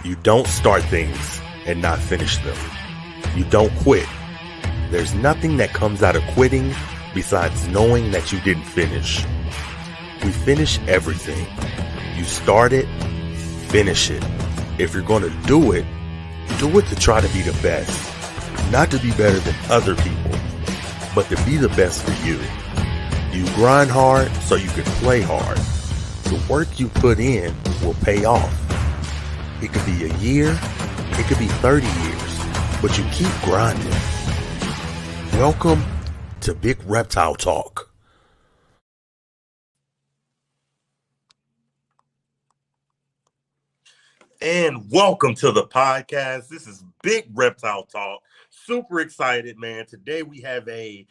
You don't start things and not finish them. You don't quit. There's nothing that comes out of quitting besides knowing that you didn't finish. We finish everything. You start it, finish it. If you're going to do it to try to be the best. Not to be better than other people, but to be the best for you. You grind hard so you can play hard. The work you put in will pay off. It could be a year, it could be 30 years, but you keep grinding. Welcome to Big Reptile Talk. And welcome to the podcast. This is Big Reptile Talk. Super excited, man. Today we have a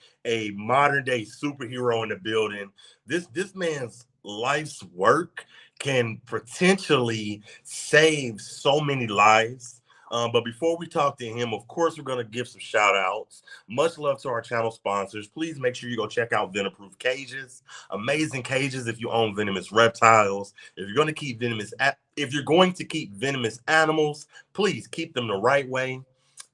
modern day superhero in the building. This man's life's work can potentially save so many lives. But before we talk to him, of course, we're going to give some shout outs. Much love to our channel sponsors. Please make sure you go check out Venomous Cages. Amazing cages if you own venomous reptiles. If you're going to keep venomous animals, please keep them the right way.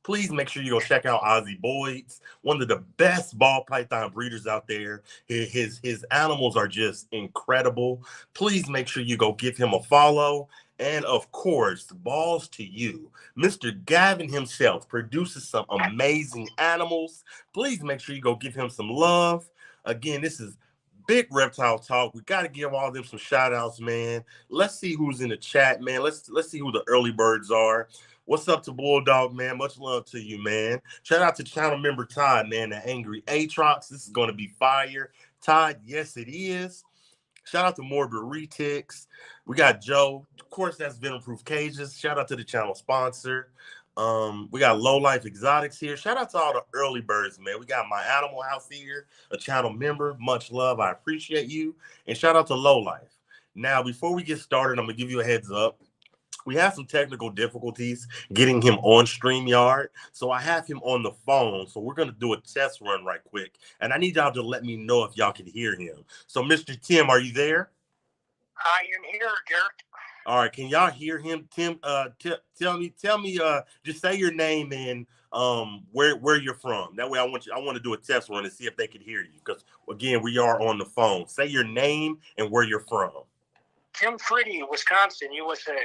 Please make sure you go check out Ozzy Boyd's, one of the best ball python breeders out there. His animals are just incredible. Please make sure you go give him a follow. And of course, balls to you. Mr. Gavin himself produces some amazing animals. Please make sure you go give him some love. Again, this is Big Reptile Talk. We got to give all them some shout outs, man. Let's see who's in the chat, man. Let's see who the early birds are. What's up to Bulldog, man? Much love to you, man. Shout out to channel member Todd, man, the Angry Atrox. This is going to be fire. Todd, yes, it is. Shout out to Morbid Retics. We got Joe. Of course, that's Venom-Proof Cages. Shout out to the channel sponsor. We got Low Life Exotics here. Shout out to all the early birds, man. We got My Animal House here, a channel member. Much love. I appreciate you. And shout out to Low Life. Now, before we get started, I'm going to give you a heads up. We have some technical difficulties getting him on StreamYard. So I have him on the phone. So we're going to do a test run right quick. And I need y'all to let me know if y'all can hear him. So Mr. Tim, are you there? I am here, Derek. All right. Can y'all hear him? Tim, tell me, just say your name and where you're from. That way I want to do a test run and see if they can hear you. Because again, we are on the phone. Say your name and where you're from. Tim Friede, Wisconsin, USA.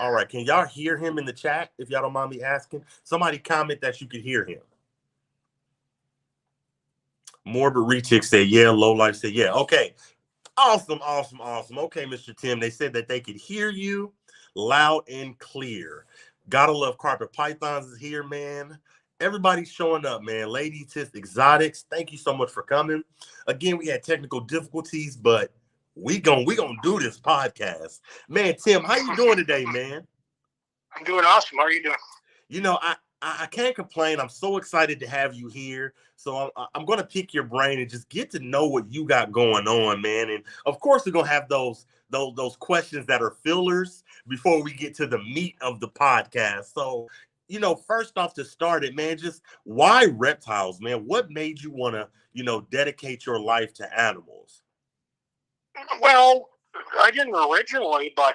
All right. Can y'all hear him in the chat, if y'all don't mind me asking? Somebody comment that you could hear him. Morbid Rechick said, yeah. Low Life said, yeah. Okay. Awesome. Okay, Mr. Tim. They said that they could hear you loud and clear. Gotta love Carpet Pythons is here, man. Everybody's showing up, man. Lady Tis Exotics, thank you so much for coming. Again, we had technical difficulties, but we gonna do this podcast, man. Tim, how you doing today, man? I'm doing awesome. How are you doing? You know, I can't complain. I'm so excited to have you here. So I'm going to pick your brain and just get to know what you got going on, man. And of course, we're going to have those questions that are fillers before we get to the meat of the podcast. So, you know, first off, to start it, man, just why reptiles, man? What made you want to, dedicate your life to animals? Well, I didn't originally, but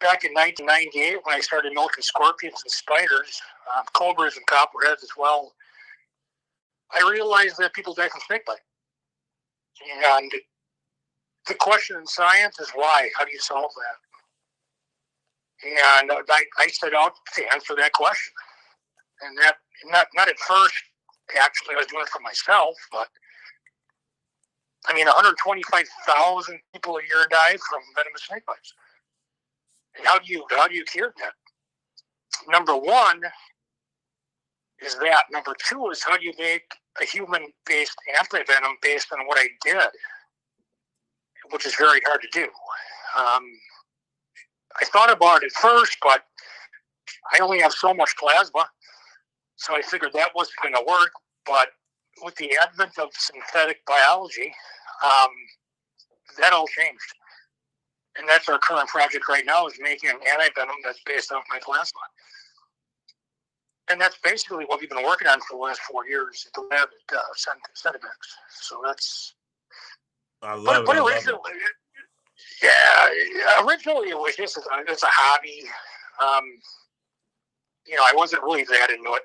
back in 1998 when I started milking scorpions and spiders, cobras and copperheads as well, I realized that people die from snakebite. And the question in science is why? How do you solve that? And I set out to answer that question. And that, not at first, actually, I was doing it for myself, but 125,000 people a year die from venomous snake bites. And how do you cure that? Number one is that. Number two is how do you make a human-based antivenom based on what I did, which is very hard to do. I thought about it at first, but I only have so much plasma, so I figured that wasn't going to work. But with the advent of synthetic biology, that all changed. And that's our current project right now, is making an antivenom that's based off my plasma. And that's basically what we've been working on for the last 4 years at the lab at Centimex. So that's... I love it. Yeah, originally it was just it's a hobby. I wasn't really that into it.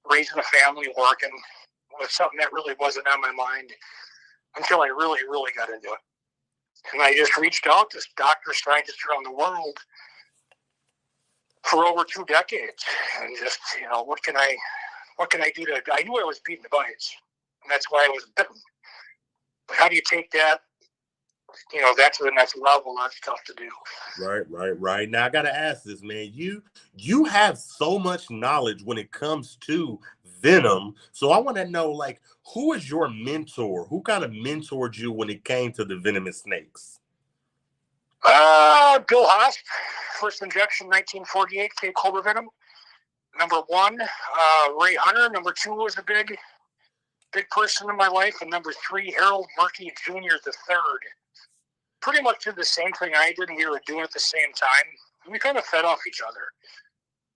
Raising a family, working was something that really wasn't on my mind until I really, really got into it. And I just reached out to doctors, scientists around the world for over 2 decades, and just what can I do to? I knew I was beating the bites, and that's why I was bitten. But how do you take that? That to the next level. That's tough to do. Right. Now I gotta ask this, man. You have so much knowledge when it comes to venom. So I want to know, like, who is your mentor? Who kind of mentored you when it came to the venomous snakes? Bill Haas, first injection, 1948, K Cobra venom. Number 1, Ray Hunter. Number 2 was a big person in my life, and number 3, Harold Murphy Jr. the third. Pretty much did the same thing I did, and we were doing it at the same time. And we kind of fed off each other.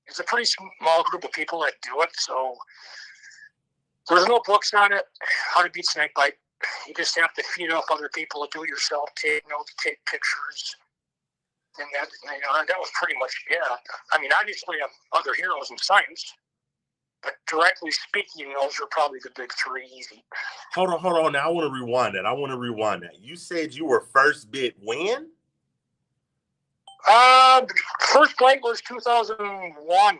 It's a pretty small group of people that do it, so there's no books on it, how to beat snake bite. You just have to feed off other people, do it yourself, take notes, take pictures, and that was pretty much it. I mean, obviously, I have other heroes in science, but directly speaking, those are probably the big 3 easy. Hold on. Now I want to rewind that. You said you were first bit when? First bite was 2001.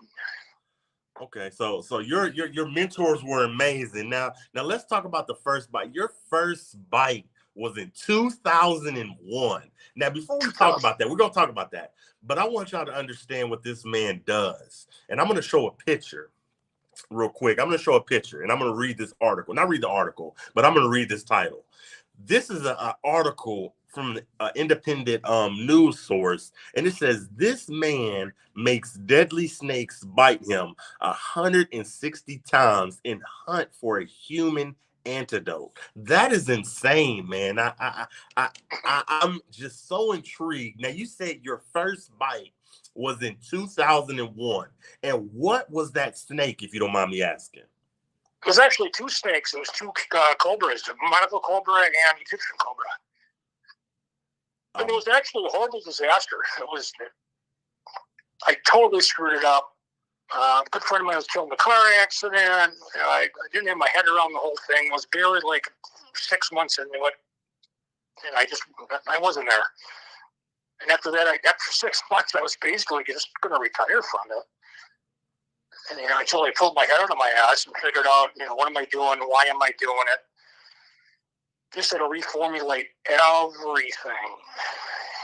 Okay, so your mentors were amazing. Now let's talk about the first bite. Your first bite was in 2001. Now, before we talk about that, we're gonna talk about that. But I want y'all to understand what this man does, and I'm gonna show a picture real quick. I'm going to show a picture, and I'm going to read this article. Not read the article, but I'm going to read this title. This is an article from an independent news source, and it says, this man makes deadly snakes bite him 160 times in hunt for a human antidote. That is insane, man. I'm just so intrigued. Now, you said your first bite was in 2001. And what was that snake, if you don't mind me asking? It was actually 2 snakes. It was 2 cobras, a monocle cobra and Egyptian cobra. And it was actually a horrible disaster. I totally screwed it up. A good friend of mine was killed in a car accident. I didn't have my head around the whole thing. I was barely like 6 months into it. And I wasn't there. And after that, after 6 months, I was basically just going to retire from it. And until I pulled my head out of my ass and figured out, what am I doing? Why am I doing it? Just had to reformulate everything.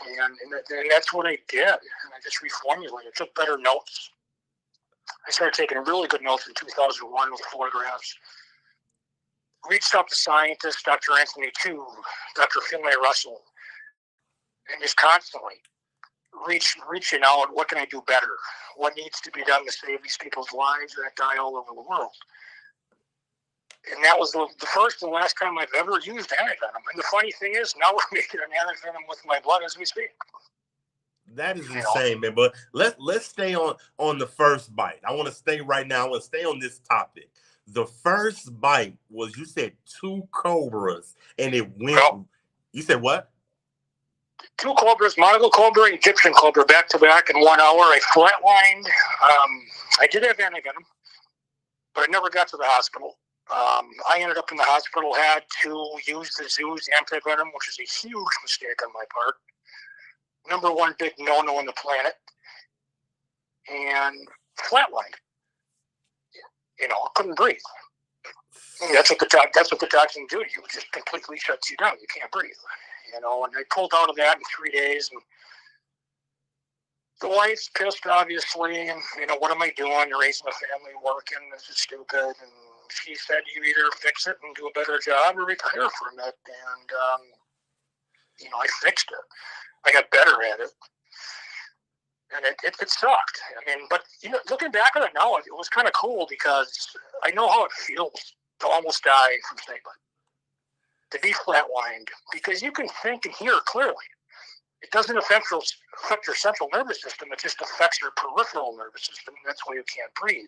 And that's what I did. And I just reformulated. Took better notes. I started taking really good notes in 2001 with photographs. Reached out to scientists, Dr. Anthony Tu, Dr. Finlay Russell, and just constantly reaching out. What can I do better? What needs to be done to save these people's lives that die all over the world? And that was the first and last time I've ever used antivenom. And the funny thing is, now we're making an antivenom with my blood as we speak. That is insane, man. But let's stay on the first bite. I want to stay right now. I want to stay on this topic. The first bite was, you said 2 cobras, and it went. No. You said what? 2 cobras, monocle cobra, Egyptian cobra, back to back in 1 hour. I flatlined. I did have antivenom, but I never got to the hospital. I ended up in the hospital, had to use the zoo's antivenom, which is a huge mistake on my part. Number 1 big no-no on the planet. And flatlined. I couldn't breathe. That's what the toxin do to you. It just completely shuts you down. You can't breathe. And I pulled out of that in 3 days. And the wife's pissed, obviously. And, what am I doing? You're raising a family, working. This is stupid. And she said, you either fix it and do a better job or retire from it. And, I fixed it. I got better at it. And it sucked. But looking back at it now, it was kind of cool because I know how it feels to almost die from snake bite, to be flatlined, because you can think and hear clearly. It doesn't affect your central nervous system. It just affects your peripheral nervous system. And that's why you can't breathe.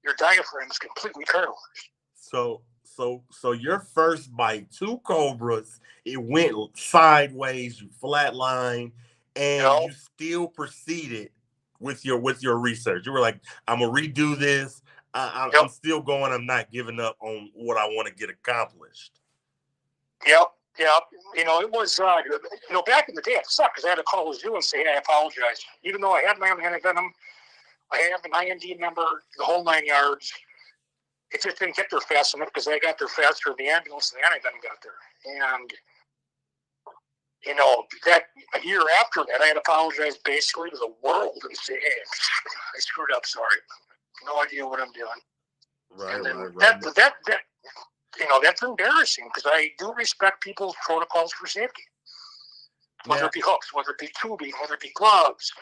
Your diaphragm is completely paralyzed. So So your first bite, 2 cobras, it went sideways, you flatlined, You and know, you still proceeded with your research. You were like, I'm gonna redo this. I'm yep, still going. I'm not giving up on what I want to get accomplished. yep, yep. It was, back in the day, it sucked because I had to call the zoo and say, hey, I apologize. Even though I had my own antivenom, I have an IND number, the whole 9 yards. It just didn't get there fast enough because I got there faster than the ambulance and the antivenom got there. And, that a year after that, I had to apologize basically to the world and say, hey, I screwed up, sorry. No idea what I'm doing. Right, And then right. that's embarrassing because I do respect people's protocols for safety. Whether Now, it be hooks, whether it be tubing, whether it be gloves,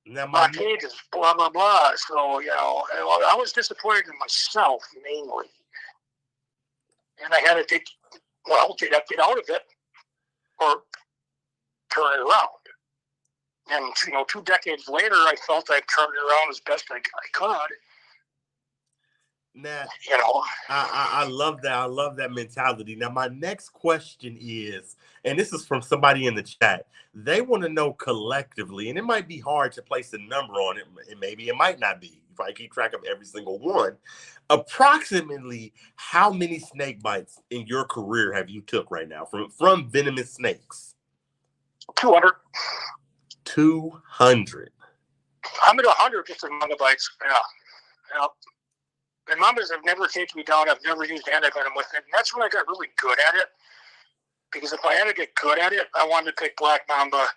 now my cages, blah, blah, blah. So, I was disappointed in myself mainly. And I had to get out of it or turn it around. And, 2 decades later, I felt I turned it around as best I could. Now, You know, I love that. I love that mentality. Now, my next question is, and this is from somebody in the chat. They want to know collectively, and it might be hard to place a number on it, and maybe it might not be. You probably keep track of every single one. Approximately, how many snake bites in your career have you took right now from venomous snakes? 200. 200. I'm at 100 just in mamba bites. Yeah. And mambas have never taken me down. I've never used antivenom with it. And that's when I got really good at it. Because if I had to get good at it, I wanted to pick black mamba,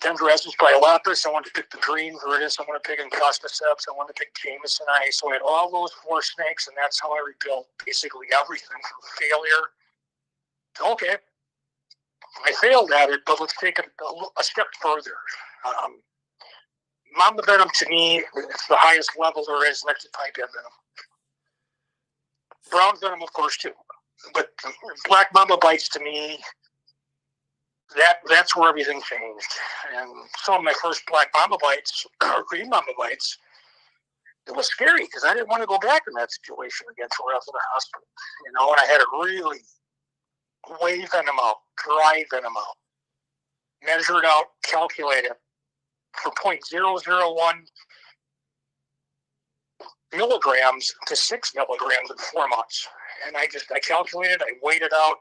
Dendrosus biolapis. I wanted to pick the green viridis. I wanted to pick Encostoceps. I wanted to pick Jameson ice. So I had all those 4 snakes, and that's how I rebuilt basically everything from failure to, okay, I failed at it, but let's take it a step further. Mamba venom, to me, it's the highest level there is next to pipette venom. Brown venom, of course, too. But black mamba bites, to me, that's where everything changed. And some of my first black mamba bites, or green mamba bites, it was scary because I didn't want to go back in that situation again until I was in the hospital. And I had to really weigh venom out, dry venom out, measure it out, calculate it for 0.001 milligrams to 6 milligrams in 4 months. And I calculated, I weighed it out,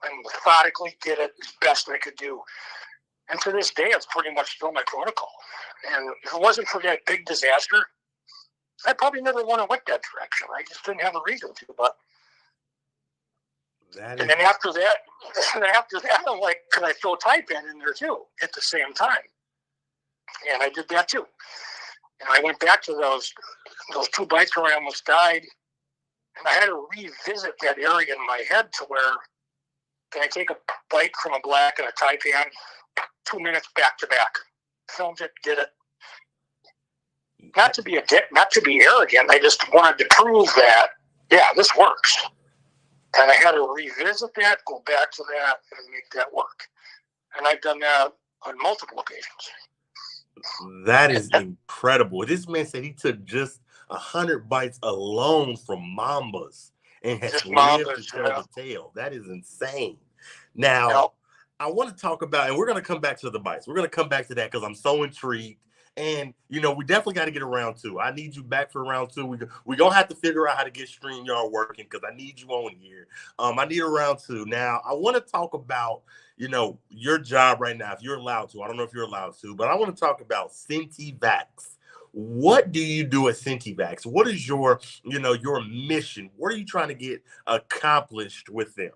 and methodically did it as best I could do. And to this day, it's pretty much still my protocol. And if it wasn't for that big disaster, I probably never would have went that direction. I just didn't have a reason to. But and then after that, I'm like, could I throw Typan in there too at the same time? And I did that too. And I went back to those 2 bites where I almost died. And I had to revisit that area in my head to where, can I take a bite from a black and a Taipan, 2 minutes back to back? Filmed it, did it. Not to be arrogant. I just wanted to prove that, yeah, this works. And I had to revisit that, go back to that, and make that work. And I've done that on multiple occasions. That is incredible. This man said he took just 100 bites alone from mambas and has lived to tell the tale. That is insane. Now, I want to talk about, and we're going to come back to the bites. We're going to come back to that because I'm so intrigued. And, we definitely got to get a round 2. I need you back for round 2. We're going to have to figure out how to get StreamYard working because I need you on here. I need a round 2. Now, I want to talk about, your job right now, if you're allowed to. I don't know if you're allowed to, but I want to talk about Sentivax. What do you do at Sentivax? What is your mission? What are you trying to get accomplished with them?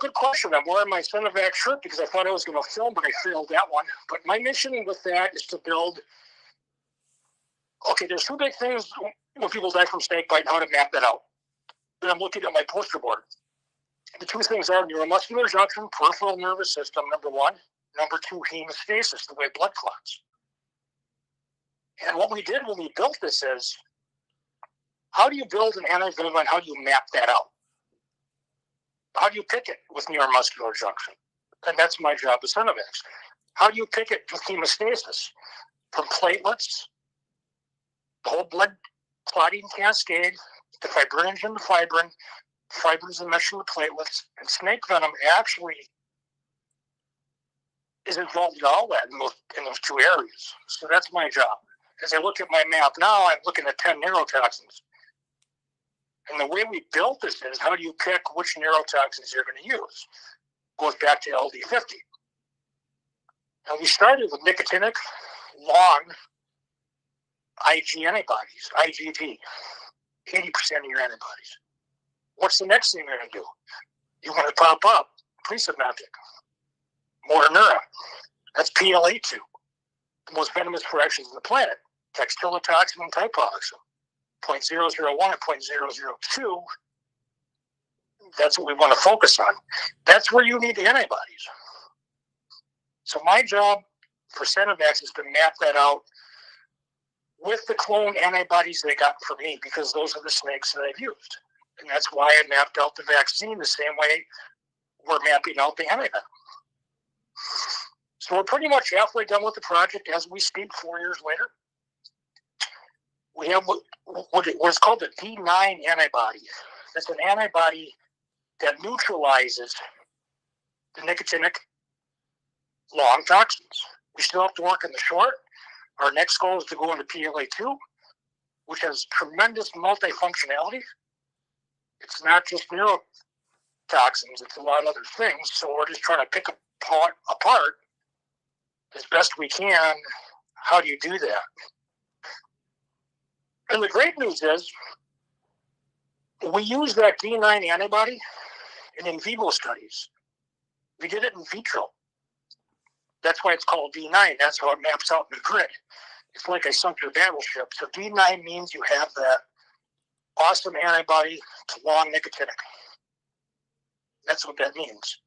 Good question. I'm wearing my Sentivax shirt because I thought I was going to film, but I failed that one. But my mission with that is to build. Okay, there's 2 big things when people die from snake bite and how to map that out. And I'm looking at my poster board. The 2 things are neuromuscular junction, peripheral nervous system, number 1. Number 2, hemostasis, the way blood clots. And what we did when we built this is, how do you build an antivenom and how do you map that out? How do you pick it with neuromuscular junction? And that's my job as Venomous. How do you pick it with hemostasis? From platelets, the whole blood clotting cascade, the fibrinogen to fibrin, fibrins and mesh of the platelets, and snake venom actually is involved in all that in those two areas. So that's my job. As I look at my map now, I'm looking at 10 neurotoxins. And the way we built this is, how do you pick which neurotoxins you're going to use? Goes back to LD50. And we started with nicotinic, long, IG antibodies, IgG, 80% of your antibodies. What's the next thing you're going to do? You want to pop up presynaptic, motor neuron. That's PLA2, the most venomous fractions on the planet. Textilotoxin and typoxin, 0.001 and 0.002. That's what we want to focus on. That's where you need the antibodies. So my job for Cenovax is to map that out with the clone antibodies they got for me, because those are the snakes that I've used. And that's why I mapped out the vaccine the same way we're mapping out the antivenom. So we're pretty much halfway done with the project as we speak, 4 years later. We have what's called the D9 antibody. That's an antibody that neutralizes the nicotinic long toxins. We still have to work in the short. Our next goal is to go into PLA2, which has tremendous multifunctionality. It's not just neurotoxins, it's a lot of other things. So we're just trying to pick apart as best we can. How do you do that? And the great news is, we use that D9 antibody in vivo studies. We did it in vitro. That's why it's called D9. That's how it maps out in the grid. It's like I sunk your battleship. So D9 means you have that awesome antibody to long nicotinic. That's what that means.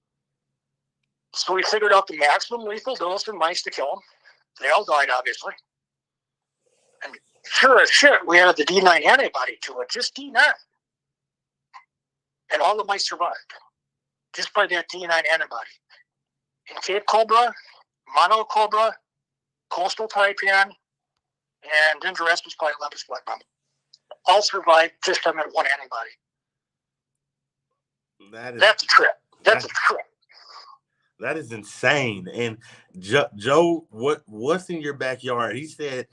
So we figured out the maximum lethal dose in mice to kill them. They all died, obviously. And sure as shit, we added the D9 antibody to it, just D9. And all the mice survived, just by that D9 antibody. In Cape Cobra, Mono Cobra, Coastal Taipan, and Dendroespis polylepis black mamba, all survived just on that one antibody. That's a trip. That's a trip. That is insane. And Joe, what's in your backyard? He said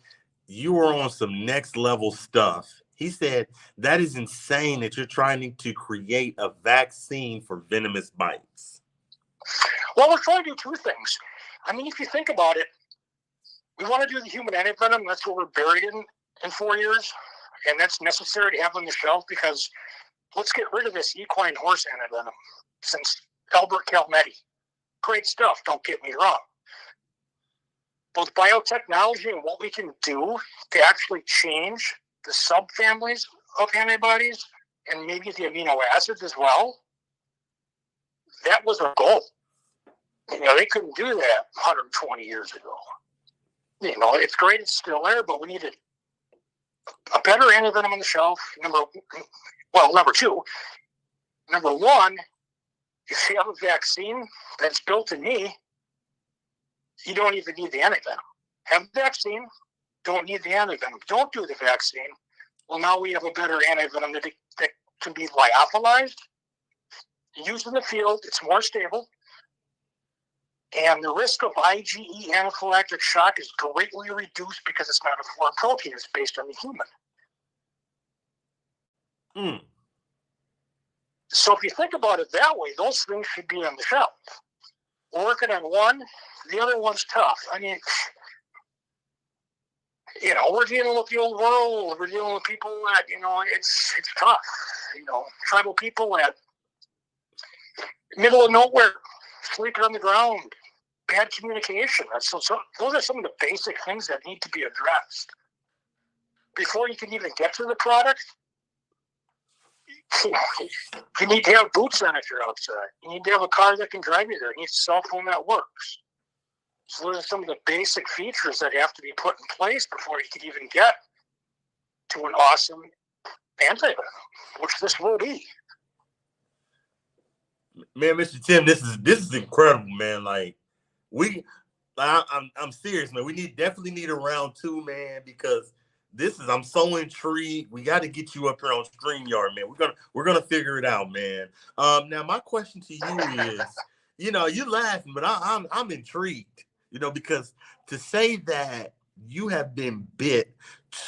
you were on some next level stuff. He said that is insane that you're trying to create a vaccine for venomous bites. Well, we're trying to do two things. I mean, if you think about it, we want to do the human antivenom. That's what we're buried in 4 years. And that's necessary to have on the shelf, because let's get rid of this equine horse antivenom since Albert Calmetti. Great stuff, don't get me wrong. Both biotechnology and what we can do to actually change the subfamilies of antibodies and maybe the amino acids as well, that was our goal. You know, they couldn't do that 120 years ago. You know, it's great, it's still there, but we needed a better antivenom on the shelf. Number two. Number one, if you have a vaccine that's built in me, you don't even need the antivenom. Have the vaccine, don't need the antivenom. Don't do the vaccine. Well, now we have a better antivenom that can be lyophilized, used in the field. It's more stable. And the risk of IgE anaphylactic shock is greatly reduced because it's not a foreign protein. It's based on the human. So if you think about it that way, those things should be on the shelf. We're working on one. The other one's tough. I mean, you know, we're dealing with the old world. We're dealing with people that, you know, it's tough. You know, tribal people at middle of nowhere, sleeping on the ground, bad communication. So those are some of the basic things that need to be addressed. Before you can even get to the product, you need to have boots on if you're outside. You need to have a car that can drive you there. You need a cell phone that works. So those are some of the basic features that have to be put in place before you can even get to an awesome antivenom, which this will be. Man, Mr. Tim, this is incredible, man. Like I'm serious, man. We definitely need a round two, man, because I'm so intrigued. We got to get you up here on StreamYard, man. We're gonna figure it out, man. Now my question to you is, you're laughing, but I'm intrigued, because to say that you have been bit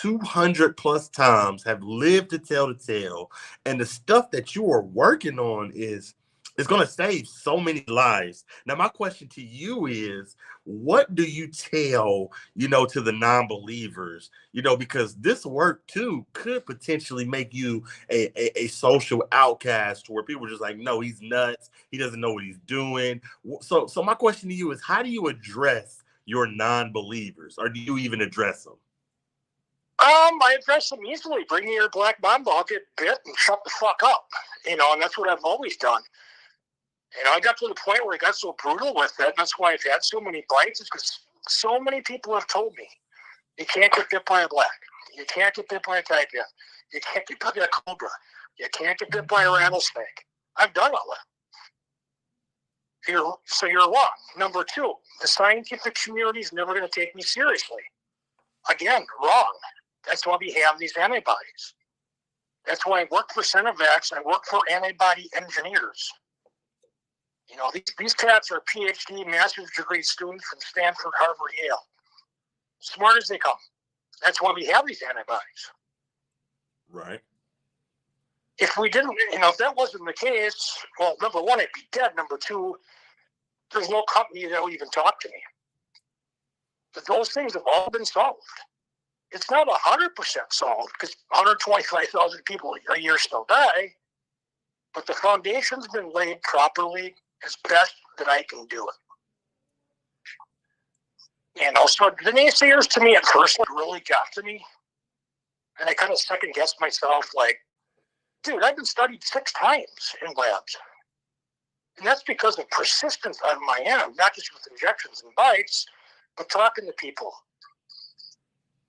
200 plus times, have lived to tell the tale, and the stuff that you are working on is going to save so many lives. Now, my question to you is, what do you tell, to the non-believers, because this work too could potentially make you a social outcast where people are just like, no, he's nuts. He doesn't know what he's doing. So my question to you is, how do you address your non-believers, or do you even address them? I address them easily. Bring me your black mamba, I'll get bit and shut the fuck up. And that's what I've always done. I got to the point where I got so brutal with it, and that's why I've had so many bites, is because so many people have told me, you can't get bit by a black. You can't get bit by a taipan. You can't get bit by a cobra. You can't get bit by a rattlesnake. I've done all that. So you're wrong. Number two, the scientific community is never going to take me seriously. Again, wrong. That's why we have these antibodies. That's why I work for Sinovax. I work for antibody engineers. These cats are PhD, master's degree students from Stanford, Harvard, Yale. Smart as they come. That's why we have these antibodies. Right. If we didn't, if that wasn't the case, well, number one, I'd be dead. Number two, there's no company that would even talk to me. But those things have all been solved. It's not 100% solved, because 125,000 people a year still die, but the foundation's been laid properly as best that I can do it. So the naysayers, to me, at first, really got to me. And I kind of second-guessed myself, like, dude, I've been studied 6 times in labs. And that's because of persistence on my end, not just with injections and bites, but talking to people,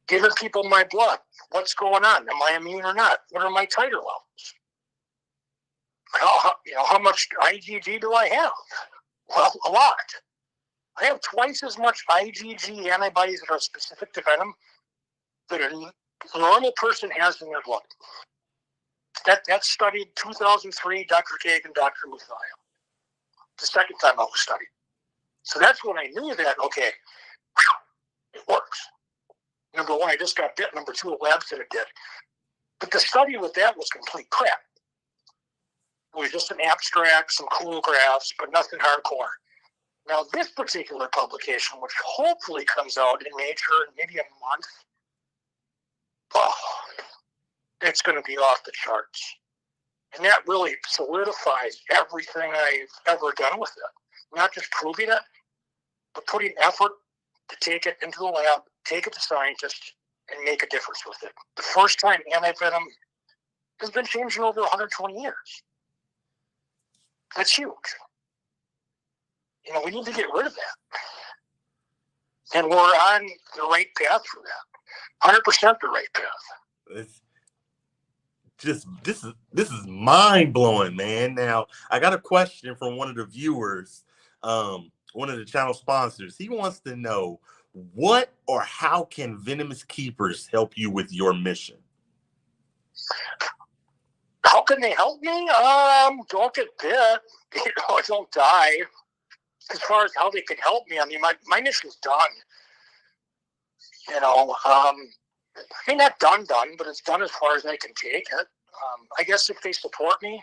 giving people my blood. What's going on? Am I immune or not? What are my titer levels? How much IgG do I have? Well, a lot. I have twice as much IgG antibodies that are specific to venom that a normal person has in their blood. That's studied 2003, Dr. Kagan, Dr. Muthiah. The second time I was studied. So that's when I knew that, okay, it works. Number one, I just got bit. Number two, a lab said it did. But the study with that was complete crap. It was just an abstract, some cool graphs, but nothing hardcore. Now, this particular publication, which hopefully comes out in Nature in maybe a month, it's going to be off the charts. And that really solidifies everything I've ever done with it. Not just proving it, but putting effort to take it into the lab, take it to scientists, and make a difference with it. The first time anti-venom has been changed in over 120 years. That's huge. We need to get rid of that. And we're on the right path for that. 100% the right path. This is mind-blowing, man. Now, I got a question from one of the viewers, one of the channel sponsors. He wants to know, what or how can Venomous Keepers help you with your mission? How can they help me? Don't get bit. Don't die. As far as how they can help me, I mean, my mission's done. Not done, but it's done as far as I can take it. I guess if they support me,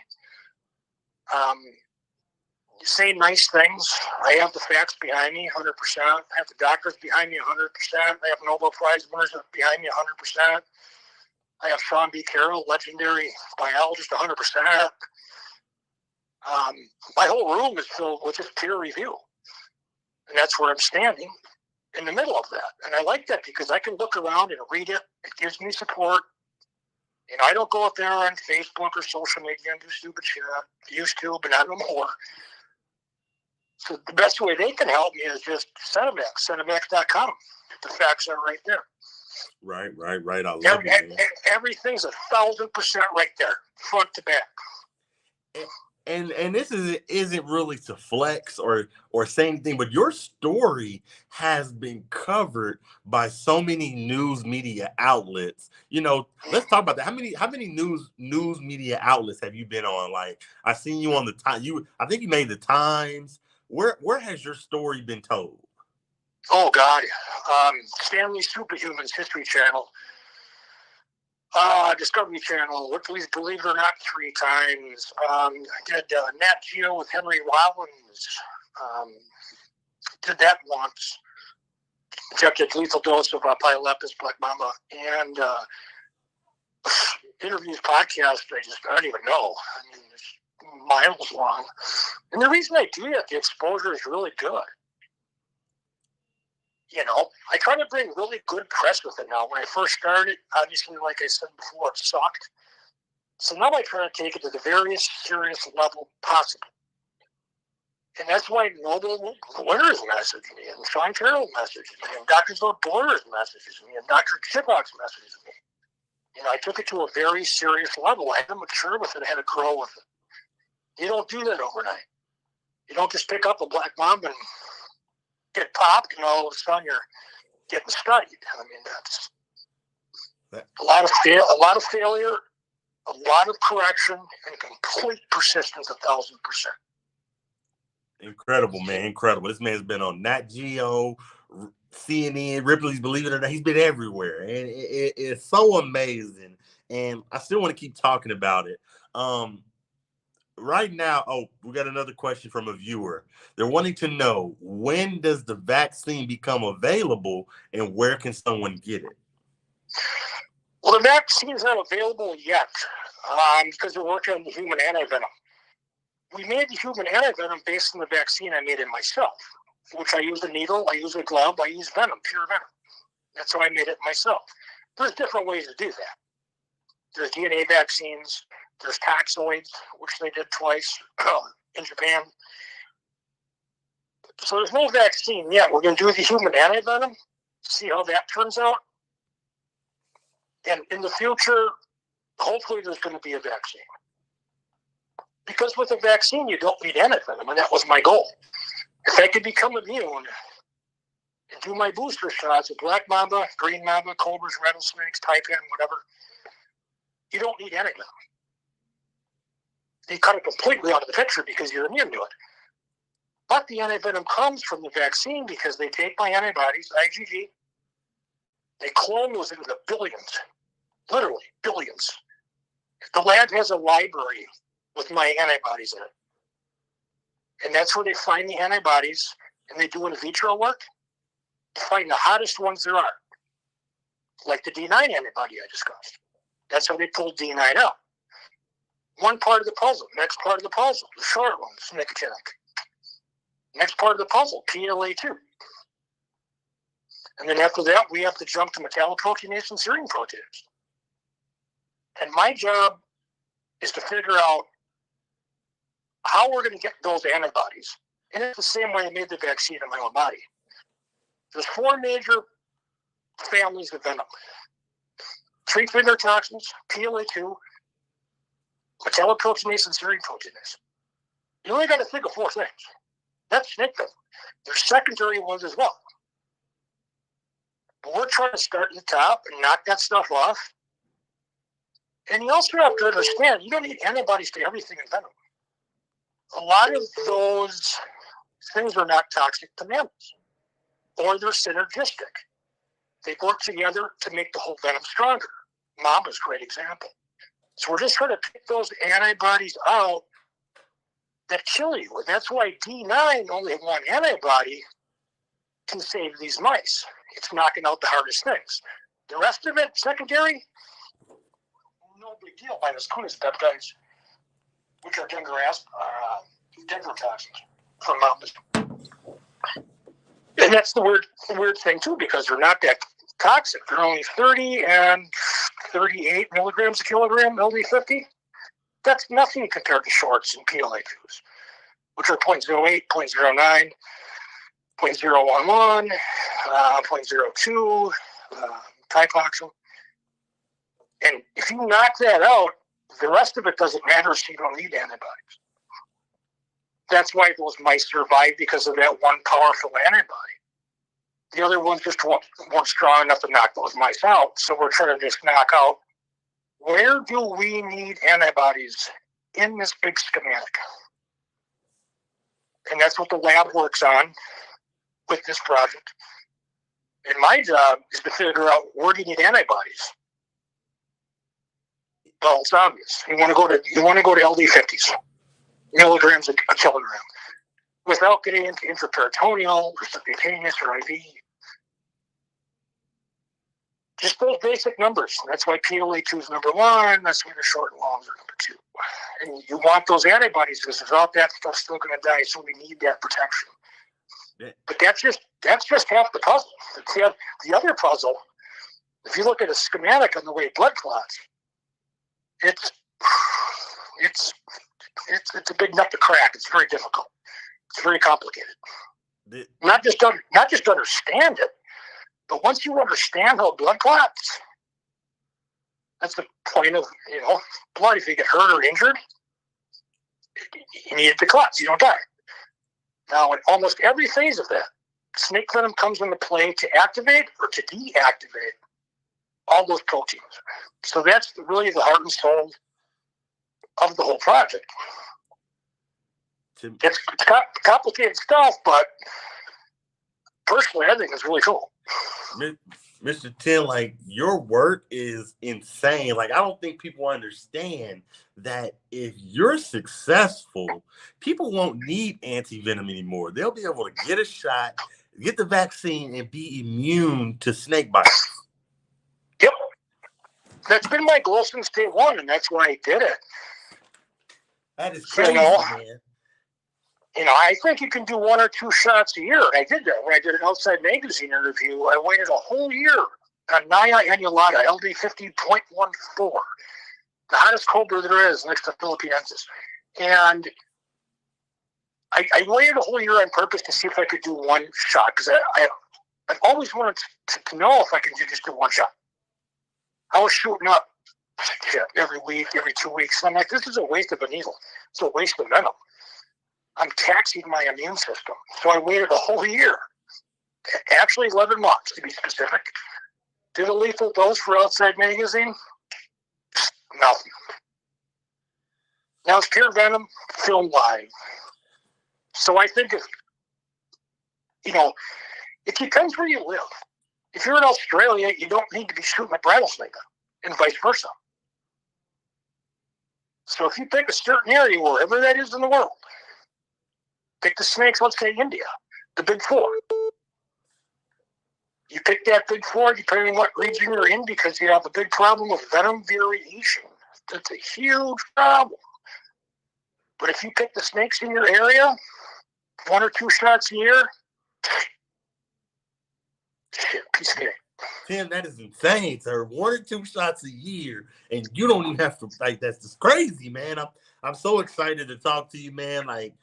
say nice things. I have the facts behind me 100%. I have the doctors behind me 100%. I have Nobel Prize winners behind me 100%. I have Sean B. Carroll, legendary biologist, 100%. My whole room is filled with just peer review. And that's where I'm standing, in the middle of that. And I like that because I can look around and read it. It gives me support. I don't go up there on Facebook or social media and do stupid shit. I used to, but not no more. So the best way they can help me is just Sinovax, Sinovax.com. The facts are right there. Right. I love it. Everything's 1,000% right there, front to back. and this isn't really to flex or say anything, but your story has been covered by so many news media outlets. You know, let's talk about that. How many news media outlets have you been on? Like, I seen you on the time. I think you made the Times. Where has your story been told? Oh God, Stanley's Superhumans History Channel, Discovery Channel, Please Believe It or Not 3 times. I did Nat Geo with Henry Rollins. Did that once. Injected lethal dose of Pilelepis Black Mamba, and interviews, podcasts. I don't even know. I mean, it's miles long. And the reason I do that, the exposure is really good. You know, I try to bring really good press with it now. When I first started, obviously, like I said before, it sucked. So now I try to take it to the very serious level possible. And that's why Noble Winners messaged me, and Sean Carroll messaged me, and Dr. Zoe Borders messages me, and Dr. Chipbox messages me. You know, I took it to a very serious level. I had to mature with it. I had to grow with it. You don't do that overnight. You don't just pick up a black mamba and get popped, and all of a sudden you're getting studied. I mean, that's a lot of failure, a lot of correction, and complete persistence, 1,000%. Incredible, man. Incredible. This man's been on Nat Geo, CNN, Ripley's Believe It or Not. He's been everywhere. And it's so amazing. And I still want to keep talking about it. Right now, we got another question from a viewer. They're wanting to know, when does the vaccine become available and where can someone get it? Well, the vaccine is not available yet because we're working on the human antivenom. We made the human antivenom based on the vaccine I made it myself, which I use a needle, I use a glove, I use venom, pure venom. That's how I made it myself. There's different ways to do that. There's DNA vaccines, there's toxoids, which they did twice in Japan. So there's no vaccine yet. We're going to do the human antivenom, see how that turns out. And in the future, hopefully there's going to be a vaccine. Because with a vaccine, you don't need antivenom, and that was my goal. If I could become immune and do my booster shots with black mamba, green mamba, cobras, rattlesnakes, taipan, whatever, you don't need antivenom. You cut it completely out of the picture because you're immune to it. But the antivenom comes from the vaccine because they take my antibodies, IgG, they clone those into the billions, literally billions. The lab has a library with my antibodies in it. And that's where they find the antibodies, and they do in vitro work to find the hottest ones there are, like the D9 antibody I discussed. That's how they pulled D9 out. One part of the puzzle. Next part of the puzzle, the short one, nicotinic. Next part of the puzzle, PLA2. And then after that, we have to jump to metalloproteinase and serine protease. And my job is to figure out how we're going to get those antibodies. And it's the same way I made the vaccine in my own body. There's 4 major families of venom. 3 finger toxins, PLA2, metalloproteinase, and serine protease. You only got to think of 4 things. That's snake venom. There's secondary ones as well. But we're trying to start at the top and knock that stuff off. And you also have to understand, you don't need antibodies to everything in venom. A lot of those things are not toxic to mammals, or they're synergistic. They work together to make the whole venom stronger. Mamba's a great example. So we're just trying to pick those antibodies out that kill you. And that's why D9, only one antibody, can save these mice. It's knocking out the hardest things. The rest of it, secondary, no big deal. Minus Kunis peptides, which are Denver toxins from mambas. And that's the weird thing, too, because they're not that toxic. They're only 30 and 38 milligrams a kilogram, LD50. That's nothing compared to shorts and PLA2s, which are 0.08, 0.09, 0.011, 0.02, Typoxin. And if you knock that out, the rest of it doesn't matter, so you don't need antibodies. That's why those mice survived, because of that one powerful antibody. The other ones just weren't strong enough to knock those mice out. So we're trying to just knock out, where do we need antibodies in this big schematic? And that's what the lab works on with this project. And my job is to figure out, where do you need antibodies? Well, it's obvious. You want to go to LD50s, milligrams a kilogram, without getting into intraperitoneal or subcutaneous or IV. Just those basic numbers. That's why PLA2 is number 1. That's why the short and longs are number 2. And you want those antibodies, because without that stuff's still going to die. So we need that protection. Yeah. But that's just half the puzzle. The other puzzle, if you look at a schematic on the way blood clots, it's a big nut to crack. It's very difficult. It's very complicated. Not just understand it, but once you understand how blood clots, that's the point of blood. If you get hurt or injured, you need it to clot so you don't die. Now, in almost every phase of that, snake venom comes into play to activate or to deactivate all those proteins. So that's really the heart and soul of the whole project. It's complicated stuff, but personally, I think it's really cool. Mr. Tim, like, your work is insane. Like, I don't think people understand that if you're successful, people won't need anti-venom anymore. They'll be able to get a shot, get the vaccine, and be immune to snake bites. Yep. That's been my goal since day one, and that's why I did it. That is crazy, man. I think you can do 1 or 2 shots a year. I did that when I did an Outside Magazine interview. I waited a whole year on Naya annulata, LD50.14, the hottest cobra there is next to Philippinensis. And I waited a whole year on purpose to see if I could do 1 shot, because I've always wanted to know if I could just do 1 shot. I was shooting up every week, every 2 weeks. And I'm like, this is a waste of a needle. It's a waste of venom. I'm taxing my immune system. So I waited a whole year, actually 11 months to be specific. Did a lethal dose for Outside Magazine? Nothing. Now it's pure venom, filmed live. So I think it depends where you live. If you're in Australia, you don't need to be shooting a rattlesnake, and vice versa. So if you pick a certain area, wherever that is in the world, pick the snakes, let's say India, the big 4. You pick that big 4 depending on what region you're in, because you have a big problem with venom variation. That's a huge problem. But if you pick the snakes in your area, 1 or 2 shots a year, piece of cake. Tim, that is insane, sir. 1 or 2 shots a year, and you don't even have to, like, that's just crazy, man. I'm so excited to talk to you, man. Like,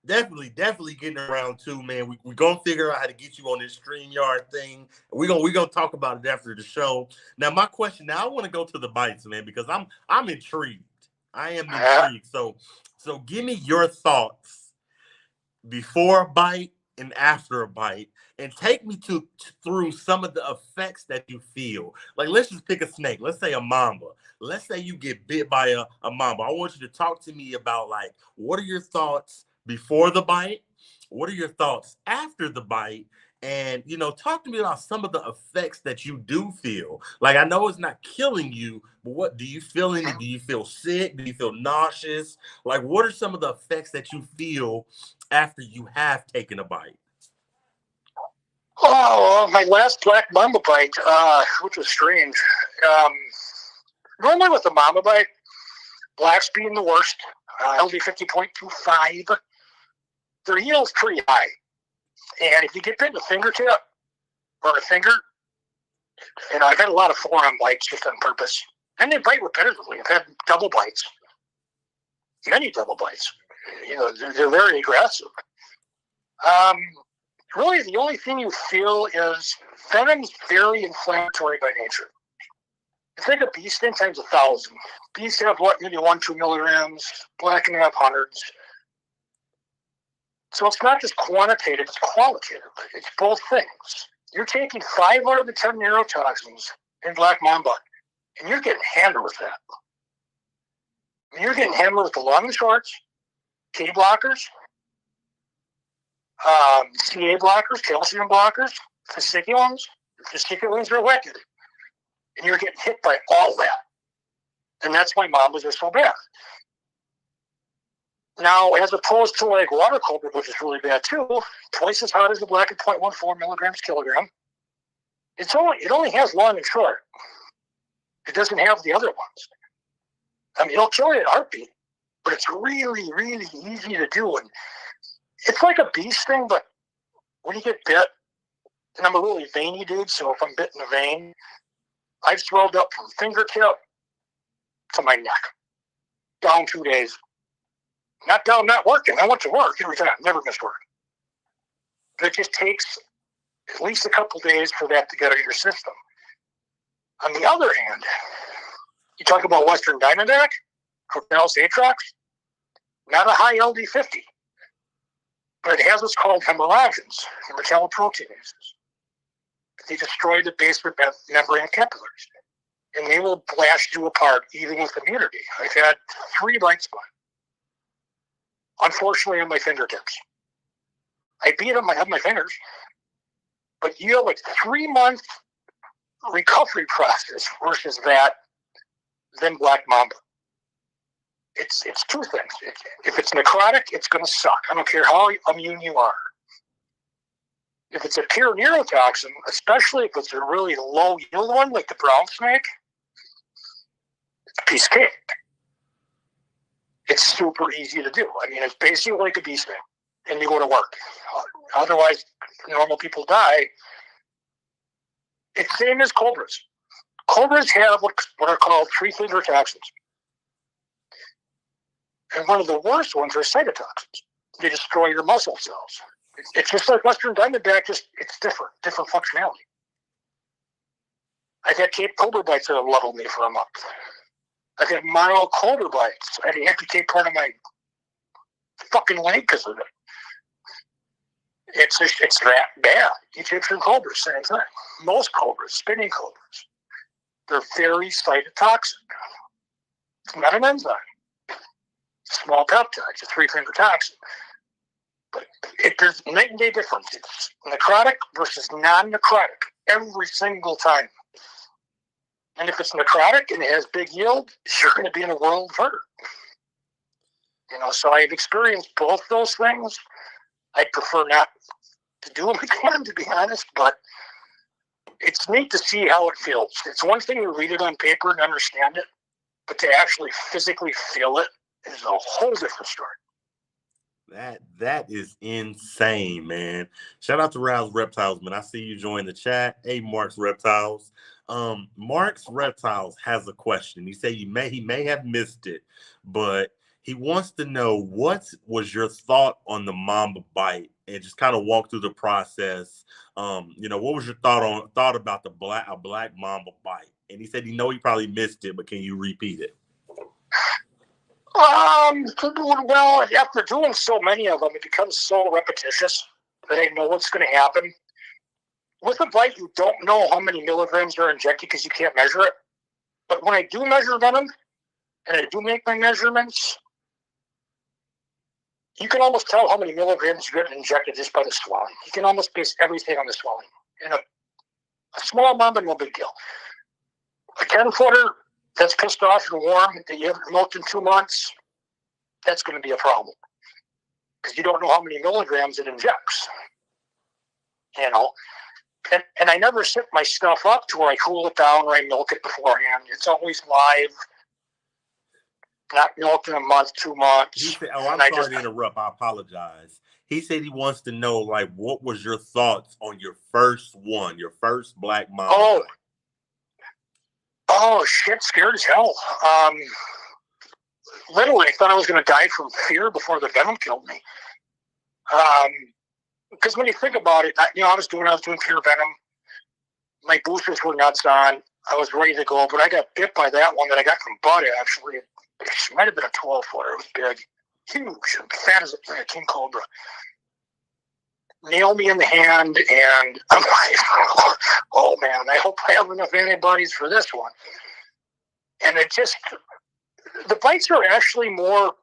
definitely getting around too, man. We're gonna figure out how to get you on this StreamYard thing. We're gonna talk about it after the show. Now, my question now, I want to go to the bites, man, because I'm intrigued. I am intrigued. So give me your thoughts before a bite and after a bite, and take me through some of the effects that you feel. Like, let's just pick a snake. Let's say a mamba. Let's say you get bit by a mamba. I want you to talk to me about, like, what are your thoughts before the bite? What are your thoughts after the bite? And, talk to me about some of the effects that you do feel. Like, I know it's not killing you, but what do you feel in it? Do you feel sick? Do you feel nauseous? Like, what are some of the effects that you feel after you have taken a bite? Oh, my last black mamba bite, which was strange. Normally with a mamba bite, blacks being the worst, LD50.25, their yield's pretty high. And if you get bit in the fingertip or a finger, I've had a lot of forearm bites just on purpose. And they bite repetitively. I've had double bites. Many double bites. They're very aggressive. Really, the only thing you feel is venom's very inflammatory by nature. It's like a bee sting times 1,000. Bees have maybe 1-2 milligrams. Black can have hundreds. So it's not just quantitative, it's qualitative. It's both things. You're taking 5 out of the 10 neurotoxins in black mamba, and you're getting hammered with that. You're getting hammered with the long and shorts, K blockers, CA blockers, calcium blockers, fasciculins. Fasciculins are wicked. And you're getting hit by all that. And that's why mambas are so bad. Now, as opposed to like water cobra, which is really bad too, twice as hot as the black at 0.14 milligrams kilogram. It only has long and short. It doesn't have the other ones. I mean, it'll kill you in a heartbeat, but it's really, really easy to do. And it's like a bee sting, but when you get bit, and I'm a really veiny dude, so if I'm bit in a vein, I've swelled up from fingertip to my neck. Down 2 days. Not down, not working. I went to work every time. Never missed work. But it just takes at least a couple days for that to get out of your system. On the other hand, you talk about Western Diamondback, Cornell's Atrox, not a high LD50, but it has what's called hemorrhagens, the metalloproteinases. They destroy the basement membrane capillaries, and they will blast you apart even with immunity. I've had 3 bites by them. Unfortunately, on my fingertips. I beat them, I have my fingers, but you have like 3-month recovery process versus that than black mamba. It's 2 things. If it's necrotic, it's going to suck. I don't care how immune you are. If it's a pure neurotoxin, especially if it's a really low yield one like the brown snake, it's a piece of cake. It's super easy to do. I mean, it's basically like a bee sting, and you go to work. Otherwise, normal people die. It's same as cobras. Cobras have what are called 3-finger toxins. And one of the worst ones are cytotoxins. They destroy your muscle cells. It's just like Western Diamondback, just it's different functionality. I've had Cape Cobra bites that have leveled me for a month. I've had mild cobra bites. I had to amputate part of my fucking leg because of it. It's that bad. Egyptian cobras, same thing. Most cobras, spinning cobras, they're very cytotoxic. It's not an enzyme. Small peptides, a 3-finger toxin. But there's night and day difference. It's necrotic versus non-necrotic every single time. And if it's necrotic and it has big yield, you're going to be in a world of hurt. You know, so I've experienced both those things. I prefer not to do them again, to be honest, but it's neat to see how it feels. It's one thing to read it on paper and understand it, but to actually physically feel it is a whole different story. That is insane, man. Shout out to Rouse Reptiles, man. I see you join the chat. Hey, Mark's Reptiles. Mark's Reptiles has a question. He said he may have missed it, but he wants to know what was your thought on the mamba bite, and just kind of walk through the process. What was your thought about the black mamba bite? And he said he probably missed it, but can you repeat it? Well, after doing so many of them, it becomes so repetitious that I know what's going to happen. With a bite, you don't know how many milligrams are injected because you can't measure it. But when I do measure venom, and I do make my measurements, you can almost tell how many milligrams you get injected just by the swelling. You can almost base everything on the swelling. And a small mamba, no big deal. A 10-footer that's pissed off and warm that you haven't milked in 2 months, that's going to be a problem. Because you don't know how many milligrams it injects. You know? And I never set my stuff up to where I cool it down or I milk it beforehand. It's always live. Not milked in a month, 2 months. He said, I'm sorry to interrupt. I apologize. He said he wants to know, like, what was your thoughts on your first black mamba? Oh, shit, scared as hell. Literally, I thought I was going to die from fear before the venom killed me. Because when you think about it, I was doing pure venom. My boosters were nuts on. I was ready to go, but I got bit by that one that I got from Bud, actually. It might have been a 12-footer. It was big, huge, and fat as a king cobra. nail me in the hand, and I'm like, oh man, I hope I have enough antibodies for this one. And the bites are actually more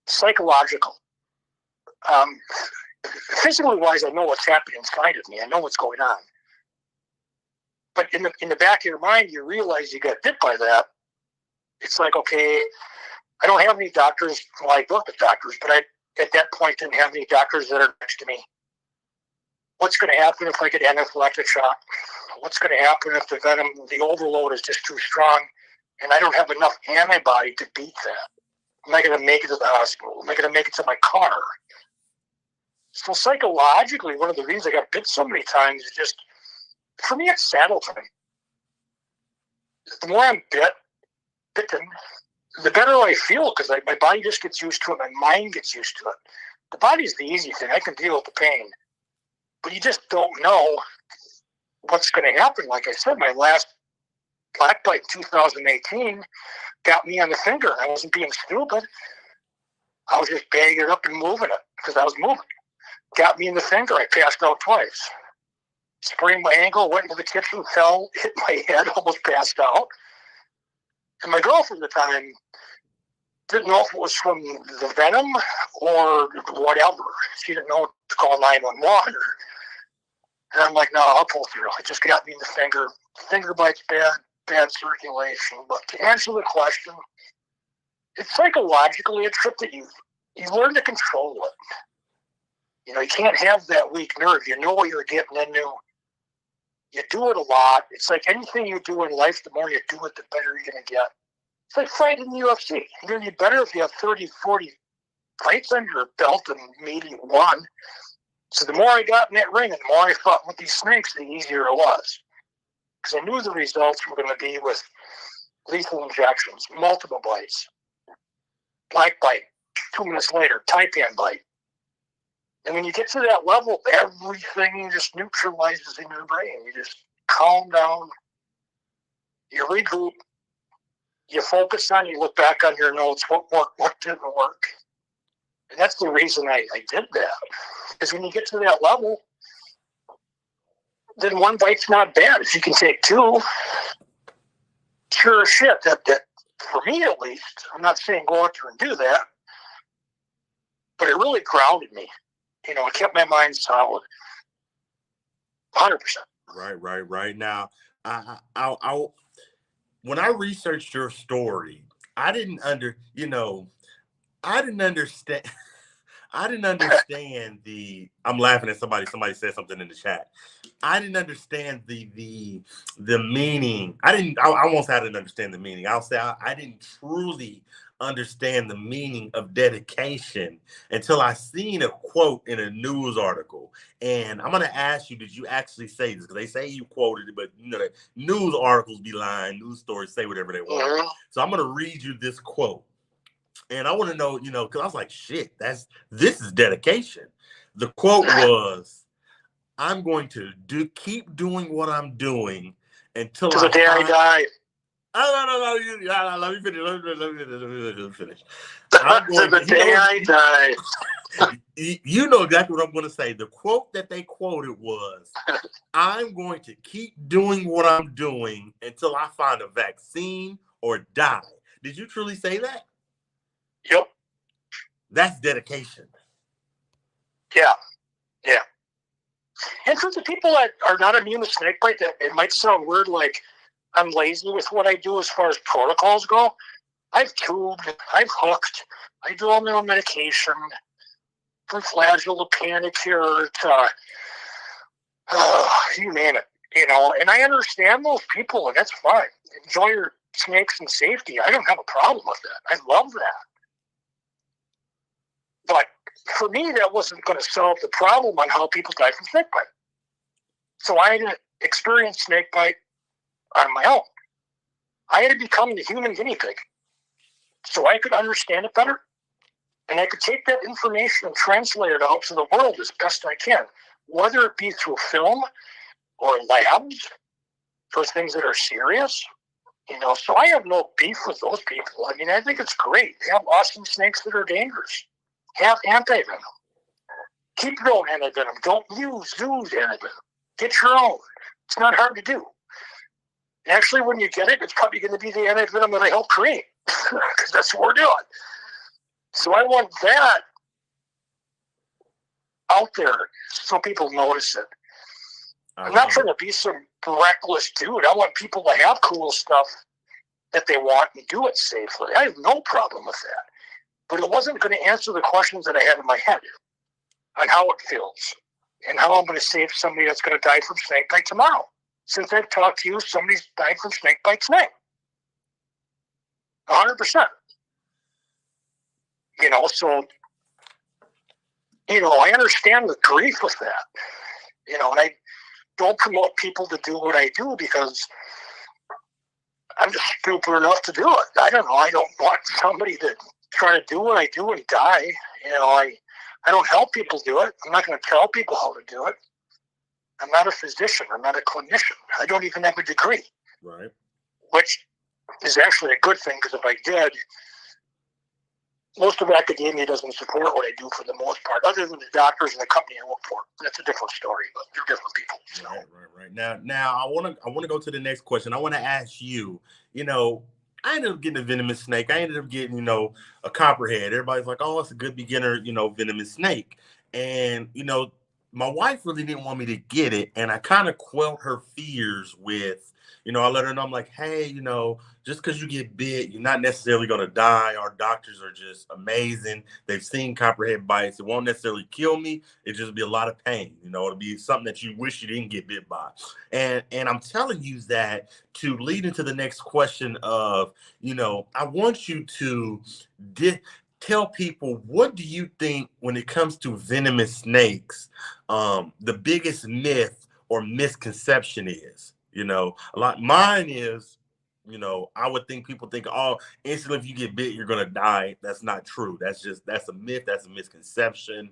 psychological. Physically wise, I know what's happening inside of me. I know what's going on. But in the back of your mind, you realize you got bit by that. It's like, okay, I don't have any doctors. Well, I work with doctors, but I, at that point, didn't have any doctors that are next to me. What's going to happen if I get anaphylactic shock? What's going to happen if the venom, the overload is just too strong and I don't have enough antibody to beat that? Am I going to make it to the hospital? Am I going to make it to my car? So psychologically, one of the reasons I got bit so many times is just, for me, it's saddle time. The more I'm bitten, the better I feel, because my body just gets used to it. My mind gets used to it. The body's the easy thing. I can deal with the pain. But you just don't know what's going to happen. Like I said, my last black bite in 2018 got me on the finger. I wasn't being stupid. I was just banging it up and moving it because I was moving. Got me in the finger. I passed out twice. Sprained my ankle, went into the kitchen, fell, hit my head, almost passed out. And my girlfriend at the time didn't know if it was from the venom or whatever. She didn't know to call 911. And I'm like, no, I'll pull through. It just got me in the finger. Finger bites bad circulation. But to answer the question, it's psychologically a trip that you learn to control it. You know, you can't have that weak nerve. You know what you're getting into. You do it a lot. It's like anything you do in life, the more you do it, the better you're going to get. It's like fighting in the UFC. You're going to be better if you have 30, 40 fights under your belt and maybe one. So the more I got in that ring and the more I fought with these snakes, the easier it was. Because I knew the results were going to be with lethal injections, multiple bites. Black bite, 2 minutes later, taipan bite. And when you get to that level, everything just neutralizes in your brain. You just calm down, you regroup, you focus on, you look back on your notes, what worked, what didn't work. And that's the reason I did that. Because when you get to that level, then one bite's not bad. If you can take two, sure as shit, that for me at least, I'm not saying go out there and do that, but it really grounded me. You know, it kept my mind solid. 100%. Right. Now, I when I researched your story, I didn't understand. I didn't understand I'm laughing at somebody. Somebody said something in the chat. I didn't understand the meaning. I won't say I didn't understand the meaning. I'll say I didn't truly understand the meaning of dedication until I seen a quote in a news article. And I'm going to ask you, did you actually say this? Because they say you quoted it, but you know, news articles be lying. News stories say whatever they want. Mm-hmm. So I'm going to read you this quote. And I want to know, because I was like, shit, this is dedication. The quote was, I'm going to keep doing what I'm doing until the day I die. No. Let me finish. The day I die. You know exactly what I'm going to say. The quote that they quoted was, I'm going to keep doing what I'm doing until I find a vaccine or die. Did you truly say that? Yep. That's dedication. Yeah. And for the people that are not immune to snakebite, that it might sound weird, like I'm lazy with what I do as far as protocols go. I've tubed, I've hooked, I do all my own medication, from flagyl to panicure to you name it, and I understand those people, and that's fine. Enjoy your snakes in safety. I don't have a problem with that. I love that. But for me, that wasn't going to solve the problem on how people die from snakebite. So I had to experience snakebite on my own. I had to become the human guinea pig so I could understand it better. And I could take that information and translate it out to the world as best I can, whether it be through film or labs for things that are serious. So I have no beef with those people. I mean, I think it's great. Have awesome snakes that are dangerous. Have anti-venom. Keep your own antivenom. Don't use zoo's antivenom. Get your own. It's not hard to do. Actually, when you get it, it's probably going to be the antivenom that I helped create, because that's what we're doing. So I want that out there so people notice it. I'm not trying to be some reckless dude. I want people to have cool stuff that they want and do it safely. I have no problem with that. But it wasn't going to answer the questions that I had in my head on how it feels and how I'm going to save somebody that's going to die from snake bite tomorrow. Since I've talked to you, somebody's died from snake bite tonight. 100%. So, I understand the grief with that. And I don't promote people to do what I do because I'm just stupid enough to do it. I don't know. I don't want somebody to try to do what I do and die. I don't help people do it. I'm not going to tell people how to do it. I'm not a physician. I'm not a clinician. I don't even have a degree. Right. Which is actually a good thing, because if I did, most of academia doesn't support what I do for the most part, other than the doctors and the company I work for. That's a different story, but they're different people. So. Right. Now I want to go to the next question. I want to ask you, I ended up getting a venomous snake. I ended up getting, a copperhead. Everybody's like, oh, it's a good beginner, venomous snake. And, my wife really didn't want me to get it. And I kind of quelled her fears with, I let her know, I'm like, hey, just because you get bit, you're not necessarily going to die. Our doctors are just amazing. They've seen copperhead bites. It won't necessarily kill me. It just be a lot of pain. It'll be something that you wish you didn't get bit by. And I'm telling you that to lead into the next question of, I want you to tell people, what do you think when it comes to venomous snakes, the biggest myth or misconception is? Mine is, I would think people think, oh, instantly if you get bit, you're going to die. That's not true. That's a myth. That's a misconception.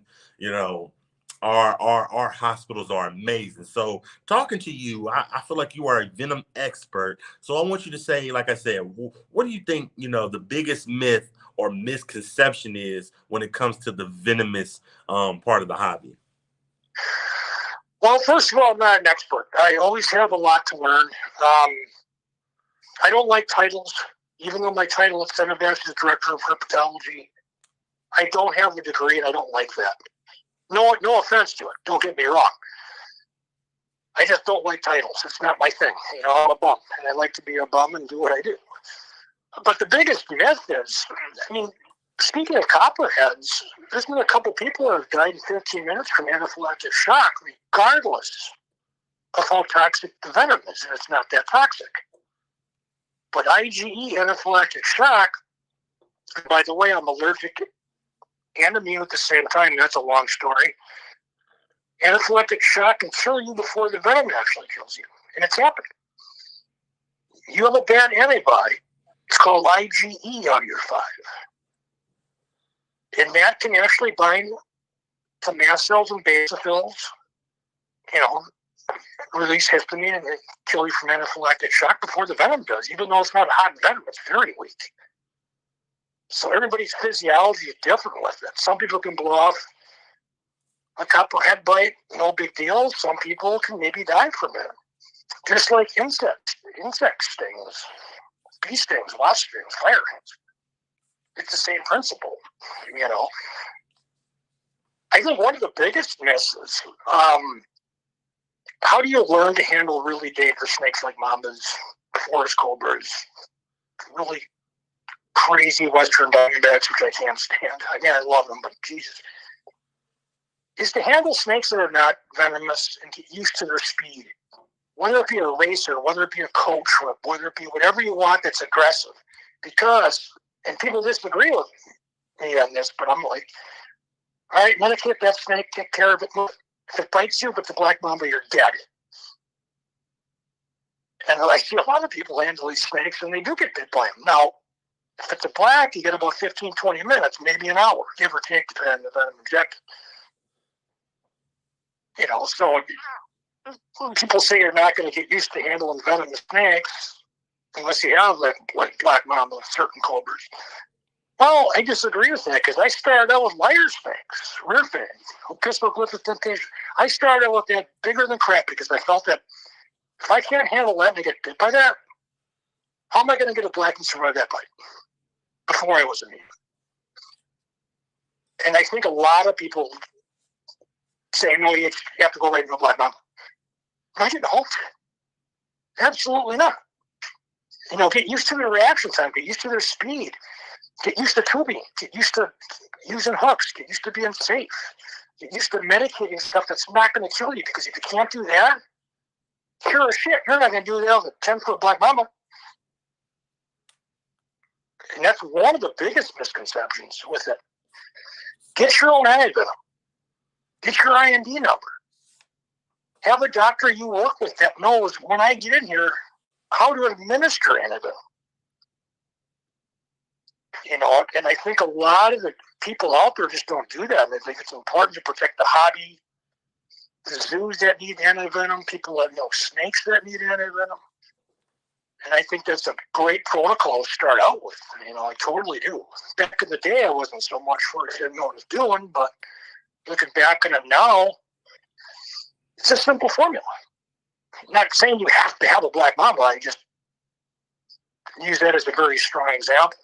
Our hospitals are amazing. So talking to you, I feel like you are a venom expert. So I want you to say, like I said, what do you think, the biggest myth or misconception is when it comes to the venomous part of the hobby? Well, first of all, I'm not an expert. I always have a lot to learn. I don't like titles, even though my title is Center Master's Director of Herpetology. I don't have a degree, and I don't like that. No offense to it. Don't get me wrong. I just don't like titles. It's not my thing. I'm a bum, and I like to be a bum and do what I do. But the biggest myth is, speaking of copperheads, there's been a couple people that have died in 15 minutes from anaphylactic shock, regardless of how toxic the venom is, and it's not that toxic. But IgE, anaphylactic shock, and by the way, I'm allergic and immune at the same time. That's a long story. Anaphylactic shock can kill you before the venom actually kills you, and it's happening. You have a bad antibody. It's called IgE on your 5. And that can actually bind to mast cells and basophils, release histamine and kill you from anaphylactic shock before the venom does, even though it's not a hot venom. It's very weak. So everybody's physiology is different with it. Some people can blow off a copperhead bite, no big deal. Some people can maybe die from it. Just like insect stings, bee stings, wasp stings, fire ants. It's the same principle, I think one of the biggest misses, how do you learn to handle really dangerous snakes like mambas, forest cobras, really crazy western diamondbacks, which I can't stand. I love them, but Jesus. Is to handle snakes that are not venomous and get used to their speed. Whether it be a racer, whether it be a coach whip, whether it be whatever you want that's aggressive. Because, and people disagree with me on this, but I'm like, all right, medicate that snake, take care of it. If it bites you, if it's a black mamba, you're dead. And I see a lot of people handle these snakes, and they do get bit by them. Now, if it's a black, you get about 15, 20 minutes, maybe an hour, give or take, depending on the venom injected. So people say you're not going to get used to handling venomous snakes unless you have like black mamba and certain cobras. Well, I disagree with that because I started out with liar's fangs, rear fangs, pistol with the temptation. I started out with that bigger than crap because I felt that if I can't handle that and I get bit by that, how am I going to get a black and survive that bite before I was a meat? And I think a lot of people say, no, you have to go right into a black mamba. I don't. Absolutely not. You know, get used to their reaction time, get used to their speed, get used to tubing, get used to using hooks, get used to being safe, get used to medicating stuff that's not going to kill you, because if you can't do that, sure as shit, you're not going to do that with a 10-foot black mamba. And that's one of the biggest misconceptions with it. Get your own eye venom. Get your IND number. Have a doctor you work with that knows when I get in here how to administer antivenom. You know, and I think a lot of the people out there just don't do that. And I think it's important to protect the hobby, the zoos that need antivenom, people that know snakes that need antivenom. And I think that's a great protocol to start out with. You know, I totally do. Back in the day, I wasn't so much for it. I didn't know what I was doing, but looking back on it now, it's a simple formula. I'm not saying you have to have a black mamba. I just use that as a very strong example.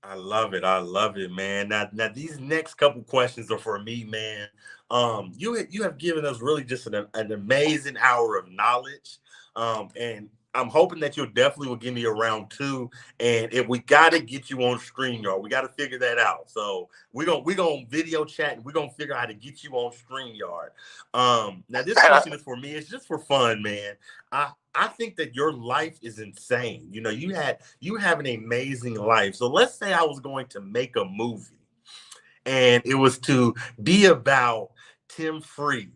I love it. I love it, man. Now these next couple questions are for me, man. You have given us really just an amazing hour of knowledge. And I'm hoping that you'll definitely will give me a round two. And if we got to get you on StreamYard, we got to figure that out. So we're gonna video chat and we're gonna figure out how to get you on StreamYard. Now this question is for me. It's just for fun, man. I think that your life is insane. You know, you have an amazing life. So let's say I was going to make a movie and it was to be about Tim Friede.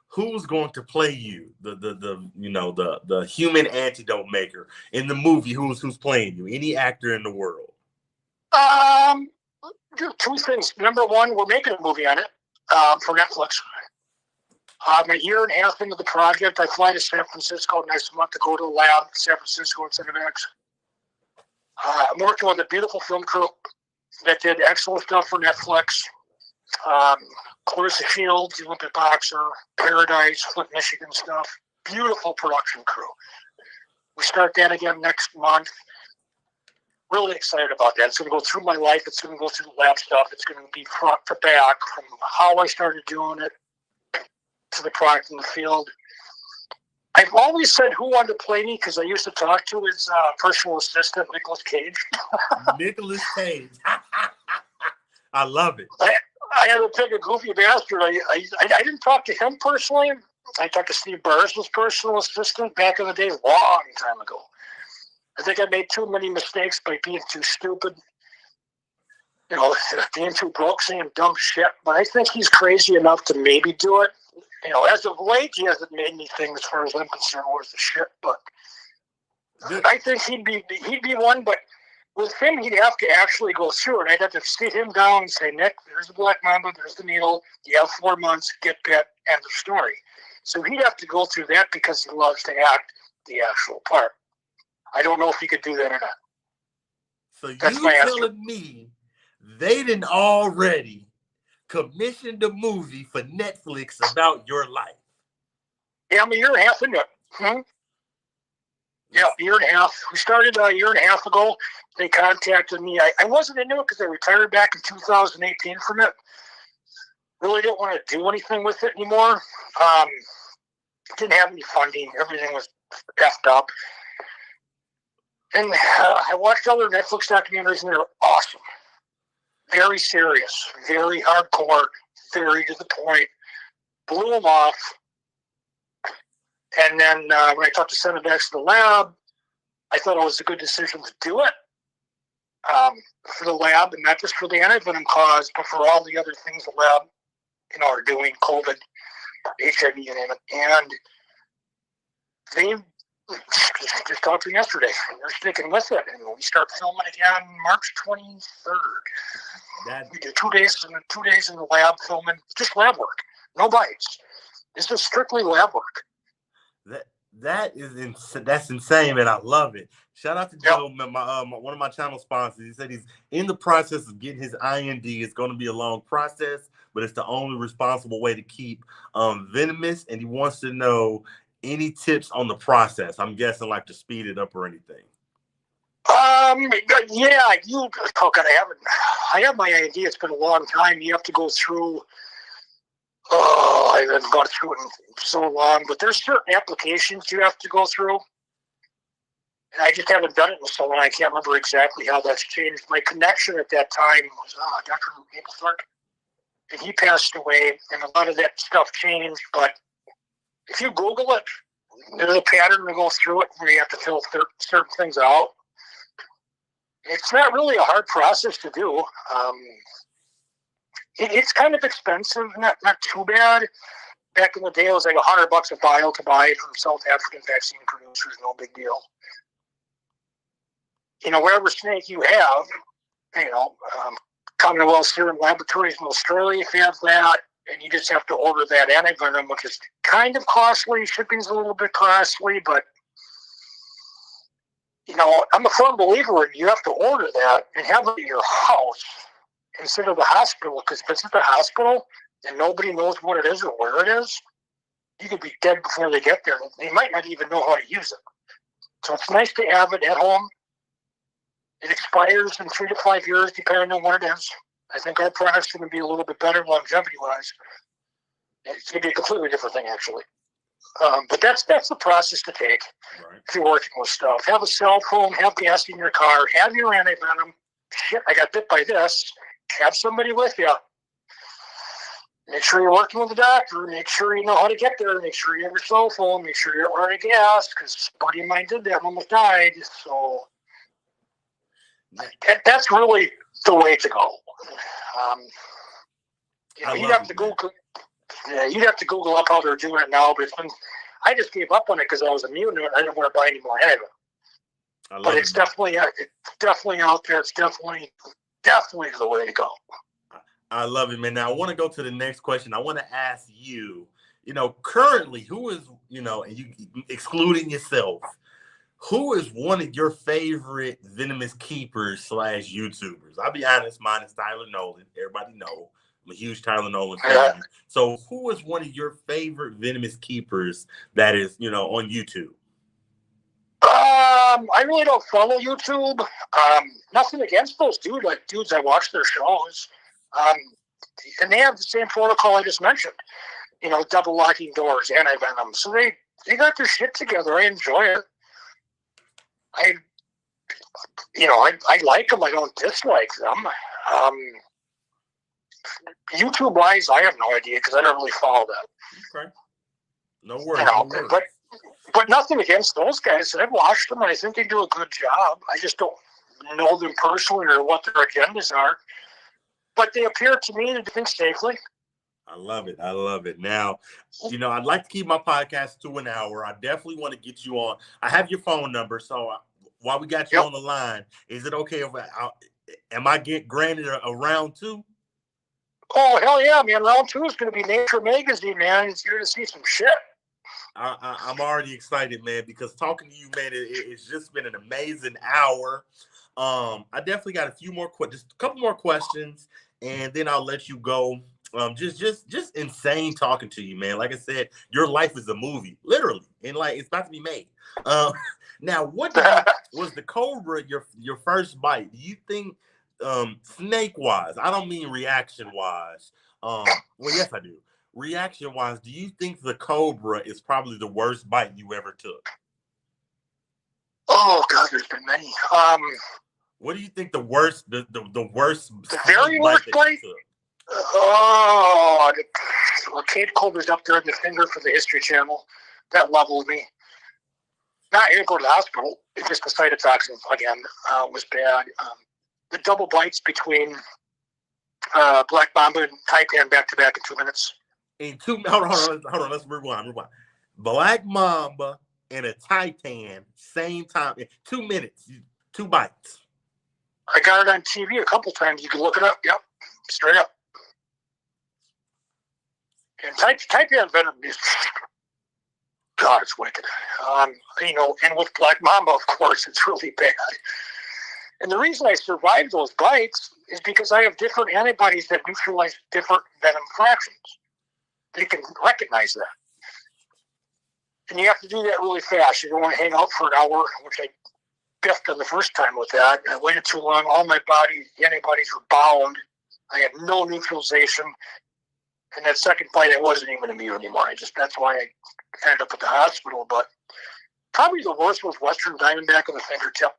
Who's going to play you, the human antidote maker in the movie? Who's playing you? Any actor in the world? Two things. Number one, we're making a movie on it for Netflix. I'm a year and a half into the project. I fly to San Francisco next month to go to the lab, San Francisco and Cinemax. I'm working with a beautiful film crew that did excellent stuff for Netflix. Clarissa Shields, the Olympic boxer, Paradise, Flint, Michigan stuff. Beautiful production crew. We start that again next month. Really excited about that. It's going to go through my life. It's going to go through the lab stuff. It's going to be front to back, from how I started doing it to the product in the field. I've always said who wanted to play me because I used to talk to his personal assistant, Nicolas Cage. Nicolas Cage. I love it. I had to pick a goofy bastard. I didn't talk to him personally. I talked to Steve Burris' personal assistant back in the day, long time ago. I think I made too many mistakes by being too stupid. You know, being too broke, saying dumb shit. But I think he's crazy enough to maybe do it. You know, as of late, he hasn't made anything as far as I'm concerned worth the shit. But I think he'd be one. But with him, he'd have to actually go through it. I'd have to sit him down and say, Nick, there's the black mamba, there's the needle. You have 4 months, get bit, end of story. So he'd have to go through that because he loves to act the actual part. I don't know if he could do that or not. So you telling me they didn't already commissioned a movie for Netflix about your life? Yeah, I'm a year and a half into it. Yeah, a year and a half. We started a year and a half ago. They contacted me. I wasn't into it because I retired back in 2018 from it. Really didn't want to do anything with it anymore. Didn't have any funding. Everything was effed up. And I watched other Netflix documentaries, and they were awesome. Very serious, very hardcore, very to the point. Blew them off. And then when I talked to Cinemax in the lab, I thought it was a good decision to do it for the lab, and not just for the antivenom cause, but for all the other things the lab, are doing, COVID, HIV, you name it. And they just talked to me yesterday, and they're sticking with it. And we start filming again March 23rd. We did 2 days in the lab filming, just lab work, no bites. This is strictly lab work. That's insane, man. I love it. Shout out to Yep. Joe, one of my channel sponsors. He said he's in the process of getting his IND. It's going to be a long process, but it's the only responsible way to keep venomous. And he wants to know any tips on the process. I'm guessing like to speed it up or anything. Yeah, God, I have my idea. It's been a long time. You have to go through. Oh, I haven't gone through it in so long, but there's certain applications you have to go through. And I just haven't done it in so long. I can't remember exactly how that's changed. My connection at that time was Dr. Maplethorpe, and he passed away, and a lot of that stuff changed. But if you Google it, there's a pattern to go through it where you have to fill certain things out. It's not really a hard process to do. It's kind of expensive, not too bad. Back in the day, it was like $100 a vial to buy from South African vaccine producers. No big deal. Whatever snake you have, Commonwealth Serum Laboratories in Australia, if you have that, and you just have to order that antivenom, which is kind of costly. Shipping's a little bit costly, but I'm a firm believer in you have to order that and have it at your house instead of the hospital, because if it's at the hospital and nobody knows what it is or where it is, you could be dead before they get there. They might not even know how to use it. So it's nice to have it at home. It expires in 3 to 5 years, depending on what it is. I think our product's going to be a little bit better longevity-wise. It's going to be a completely different thing, actually. But that's the process to take if you're working with stuff. Have a cell phone, have gas in your car, have your antivenom. Shit, I got bit by this. Have somebody with you. Make sure you're working with a doctor. Make sure you know how to get there. Make sure you have your cell phone. Make sure you're running gas, because a buddy of mine did that and almost died. So that's really the way to go. You'd have to Google. Yeah, you'd have to Google up how they're doing it now, but I just gave up on it because I was immune to it. I didn't want to buy any more anyway. But it's definitely out there. It's definitely the way to go. I love it, man. Now I want to go to the next question. I want to ask you, currently, who is, and you excluding yourself, who is one of your favorite venomous keepers / YouTubers? I'll be honest, mine is Tyler Nolan. Everybody know. I'm a huge Tyler Nolan fan. So who is one of your favorite venomous keepers that is, on YouTube? I really don't follow YouTube. Nothing against those dudes. I watch their shows. And they have the same protocol I just mentioned. Double locking doors, antivenom. So they got their shit together. I enjoy it. I like them. I don't dislike them. YouTube-wise, I have no idea because I don't really follow that. Okay. No worries. No worries. But nothing against those guys. I've watched them, and I think they do a good job. I just don't know them personally or what their agendas are. But they appear to me to do things safely. I love it. I love it. Now, I'd like to keep my podcast to an hour. I definitely want to get you on. I have your phone number, so while we got you on the line, is it okay if am I granted a round 2? Oh, hell yeah, man. Round 2 is going to be Nature Magazine, man. It's here to see some shit. I'm already excited, man, because talking to you, man, it's just been an amazing hour. I definitely got just a couple more questions, and then I'll let you go. Just insane talking to you, man. Like I said, your life is a movie, literally, and it's about to be made. Now, was the cobra your first bite? Do you think, snake wise? I don't mean reaction wise. Well, yes, I do. Reaction wise, do you think the cobra is probably the worst bite you ever took? Oh God, there's been many. What do you think the worst, the worst, the very worst bite? Oh, Kate Cobra's up there in the finger for the History Channel. That leveled me. Not here to go to the hospital. It's just the cytotoxin again was bad. The double bites between Black Mamba and Taipan back to back in 2 minutes. Hold on. Let's rewind. Black Mamba and a Taipan, same time, in 2 minutes, 2 bites. I got it on TV a couple times. You can look it up. Yep, straight up. And Taipan venom is God, it's wicked. And with Black Mamba, of course, it's really bad. And the reason I survived those bites is because I have different antibodies that neutralize different venom fractions. They can recognize that. And you have to do that really fast. You don't want to hang out for an hour, which I biffed on the first time with that. I waited too long. All my body antibodies were bound. I had no neutralization. And that second bite, I wasn't even immune anymore. That's why I ended up at the hospital. But probably the worst was Western Diamondback on the fingertip.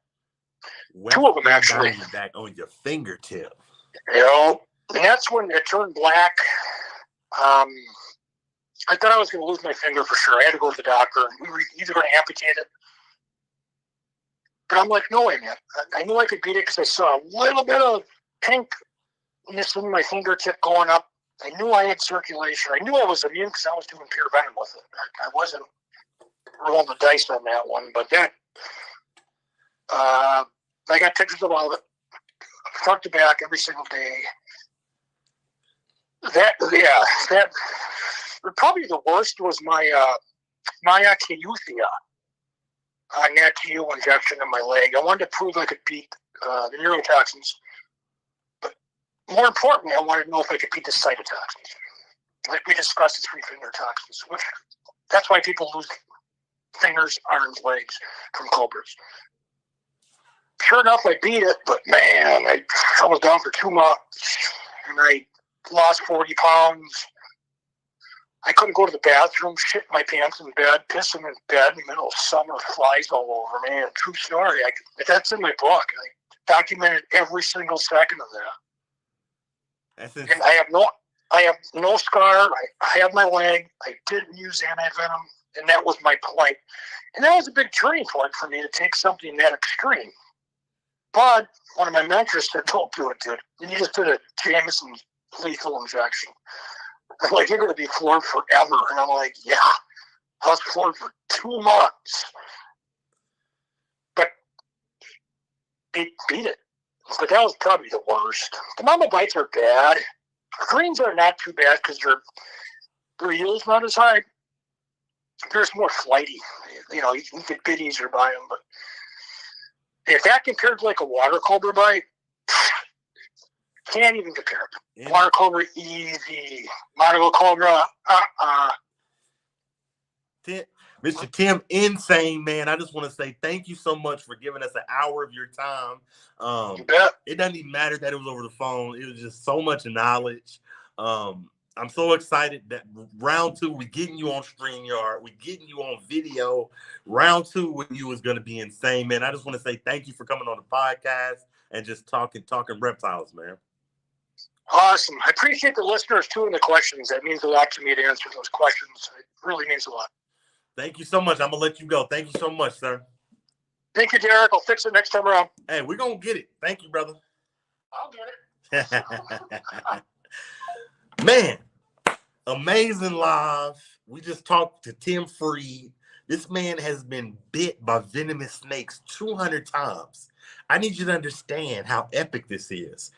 Two of them, actually. Diamondback on your fingertip. And that's when it turned black. I thought I was going to lose my finger for sure. I had to go to the doctor. We were either going to amputate it. But I'm like, no way, man. I knew I could beat it because I saw a little bit of pinkness in my fingertip going up. I knew I had circulation. I knew I was immune because I was doing pure venom with it. I wasn't rolling the dice on that one. But that, I got pictures of all of it, front to back every single day. That probably the worst was my Keuthia, NatTu injection in my leg. I wanted to prove I could beat the neurotoxins. More importantly, I wanted to know if I could beat the cytotoxins. Like we discussed, the 3 finger toxins, which that's why people lose fingers, arms, legs from cobras. Sure enough, I beat it, but man, I was down for 2 months, and I lost 40 pounds. I couldn't go to the bathroom, shit my pants in bed, pissing in bed in the middle of summer, flies all over me. True story. That's in my book. I documented every single second of that. And I have no scar. I have my leg. I didn't use anti-venom, and that was my plight. And that was a big turning point for me to take something that extreme. But one of my mentors said, "Don't do it, dude. You just did a Jameson lethal injection. I'm like, you're going to be floored forever." And I'm like, yeah. I was floored for 2 months. But beat it. But that was probably the worst. The mama bites are bad. Greens are not too bad because their yield's not as high. They're more flighty. You can get bit easier by them. But if that compared to like a water cobra bite, can't even compare. Yeah. Water cobra, easy. Monocle cobra, Mr. Tim, insane, man. I just want to say thank you so much for giving us an hour of your time. You bet. It doesn't even matter that it was over the phone. It was just so much knowledge. I'm so excited that round 2, we're getting you on StreamYard. We're getting you on video. Round 2 with you is going to be insane, man. I just want to say thank you for coming on the podcast and just talking reptiles, man. Awesome. I appreciate the listeners, too, and the questions. That means a lot to me to answer those questions. It really means a lot. Thank you so much. I'm going to let you go. Thank you so much, sir. Thank you, Derek. I'll fix it next time around. Hey, we're going to get it. Thank you, brother. I'll get it. Man, amazing live. We just talked to Tim Friede. This man has been bit by venomous snakes 200 times. I need you to understand how epic this is.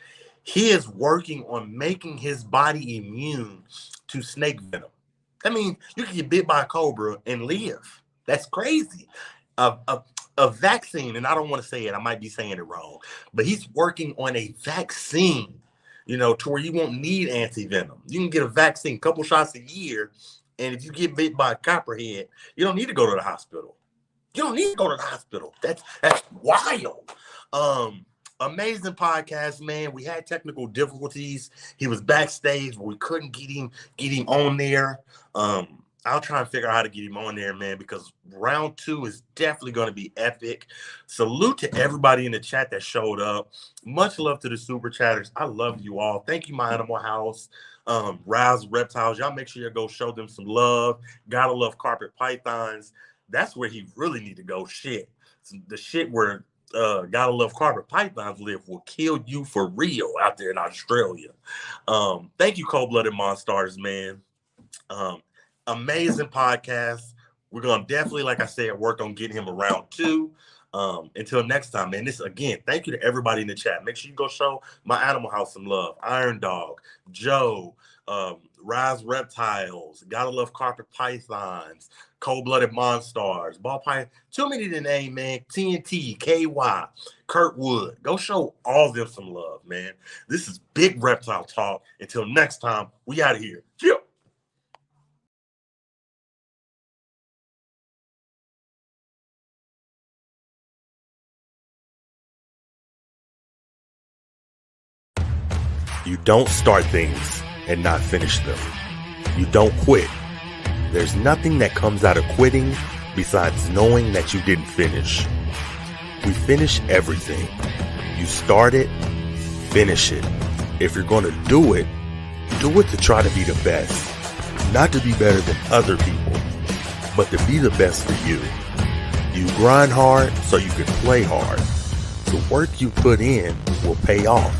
He is working on making his body immune to snake venom. I mean, you can get bit by a cobra and live. That's crazy. A vaccine, and I don't want to say it, I might be saying it wrong, but he's working on a vaccine, to where you won't need anti-venom. You can get a vaccine, a couple shots a year, and if you get bit by a copperhead, you don't need to go to the hospital. You don't need to go to the hospital. That's wild. Amazing podcast, man. We had technical difficulties. He was backstage, but we couldn't get him on there. I'll try and figure out how to get him on there, man, because round 2 is definitely going to be epic. Salute to everybody in the chat that showed up. Much love to the super chatters. I love you all. Thank you, My Animal House. Rouse Reptiles. Y'all make sure you go show them some love. Gotta love carpet pythons. That's where he really need to go. Shit. The shit where Gotta Love carpet pythons live will kill you for real out there in Australia. Thank you, Cold-Blooded Monstars, man. Amazing podcast. We're gonna definitely, like I said, work on getting him around 2. Until next time, man. This again, thank you to everybody in the chat. Make sure you go show my Animal House some love. Iron Dog, Joe, Rise Reptiles, Gotta Love Carpet Pythons, Cold-Blooded Monstars, Ball Python. Too many to name, man. TNT, KY, Kurt Wood. Go show all of them some love, man. This is Big Reptile Talk. Until next time, we out of here. Chill. You don't start things and not finish them. You don't quit. There's nothing that comes out of quitting besides knowing that you didn't finish. We finish everything. You start it, finish it. If you're going to do it to try to be the best. Not to be better than other people, but to be the best for you. You grind hard so you can play hard. The work you put in will pay off.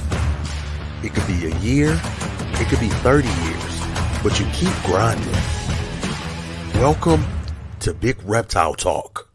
It could be a year, it could be 30 years, but you keep grinding. Welcome to Big Reptile Talk.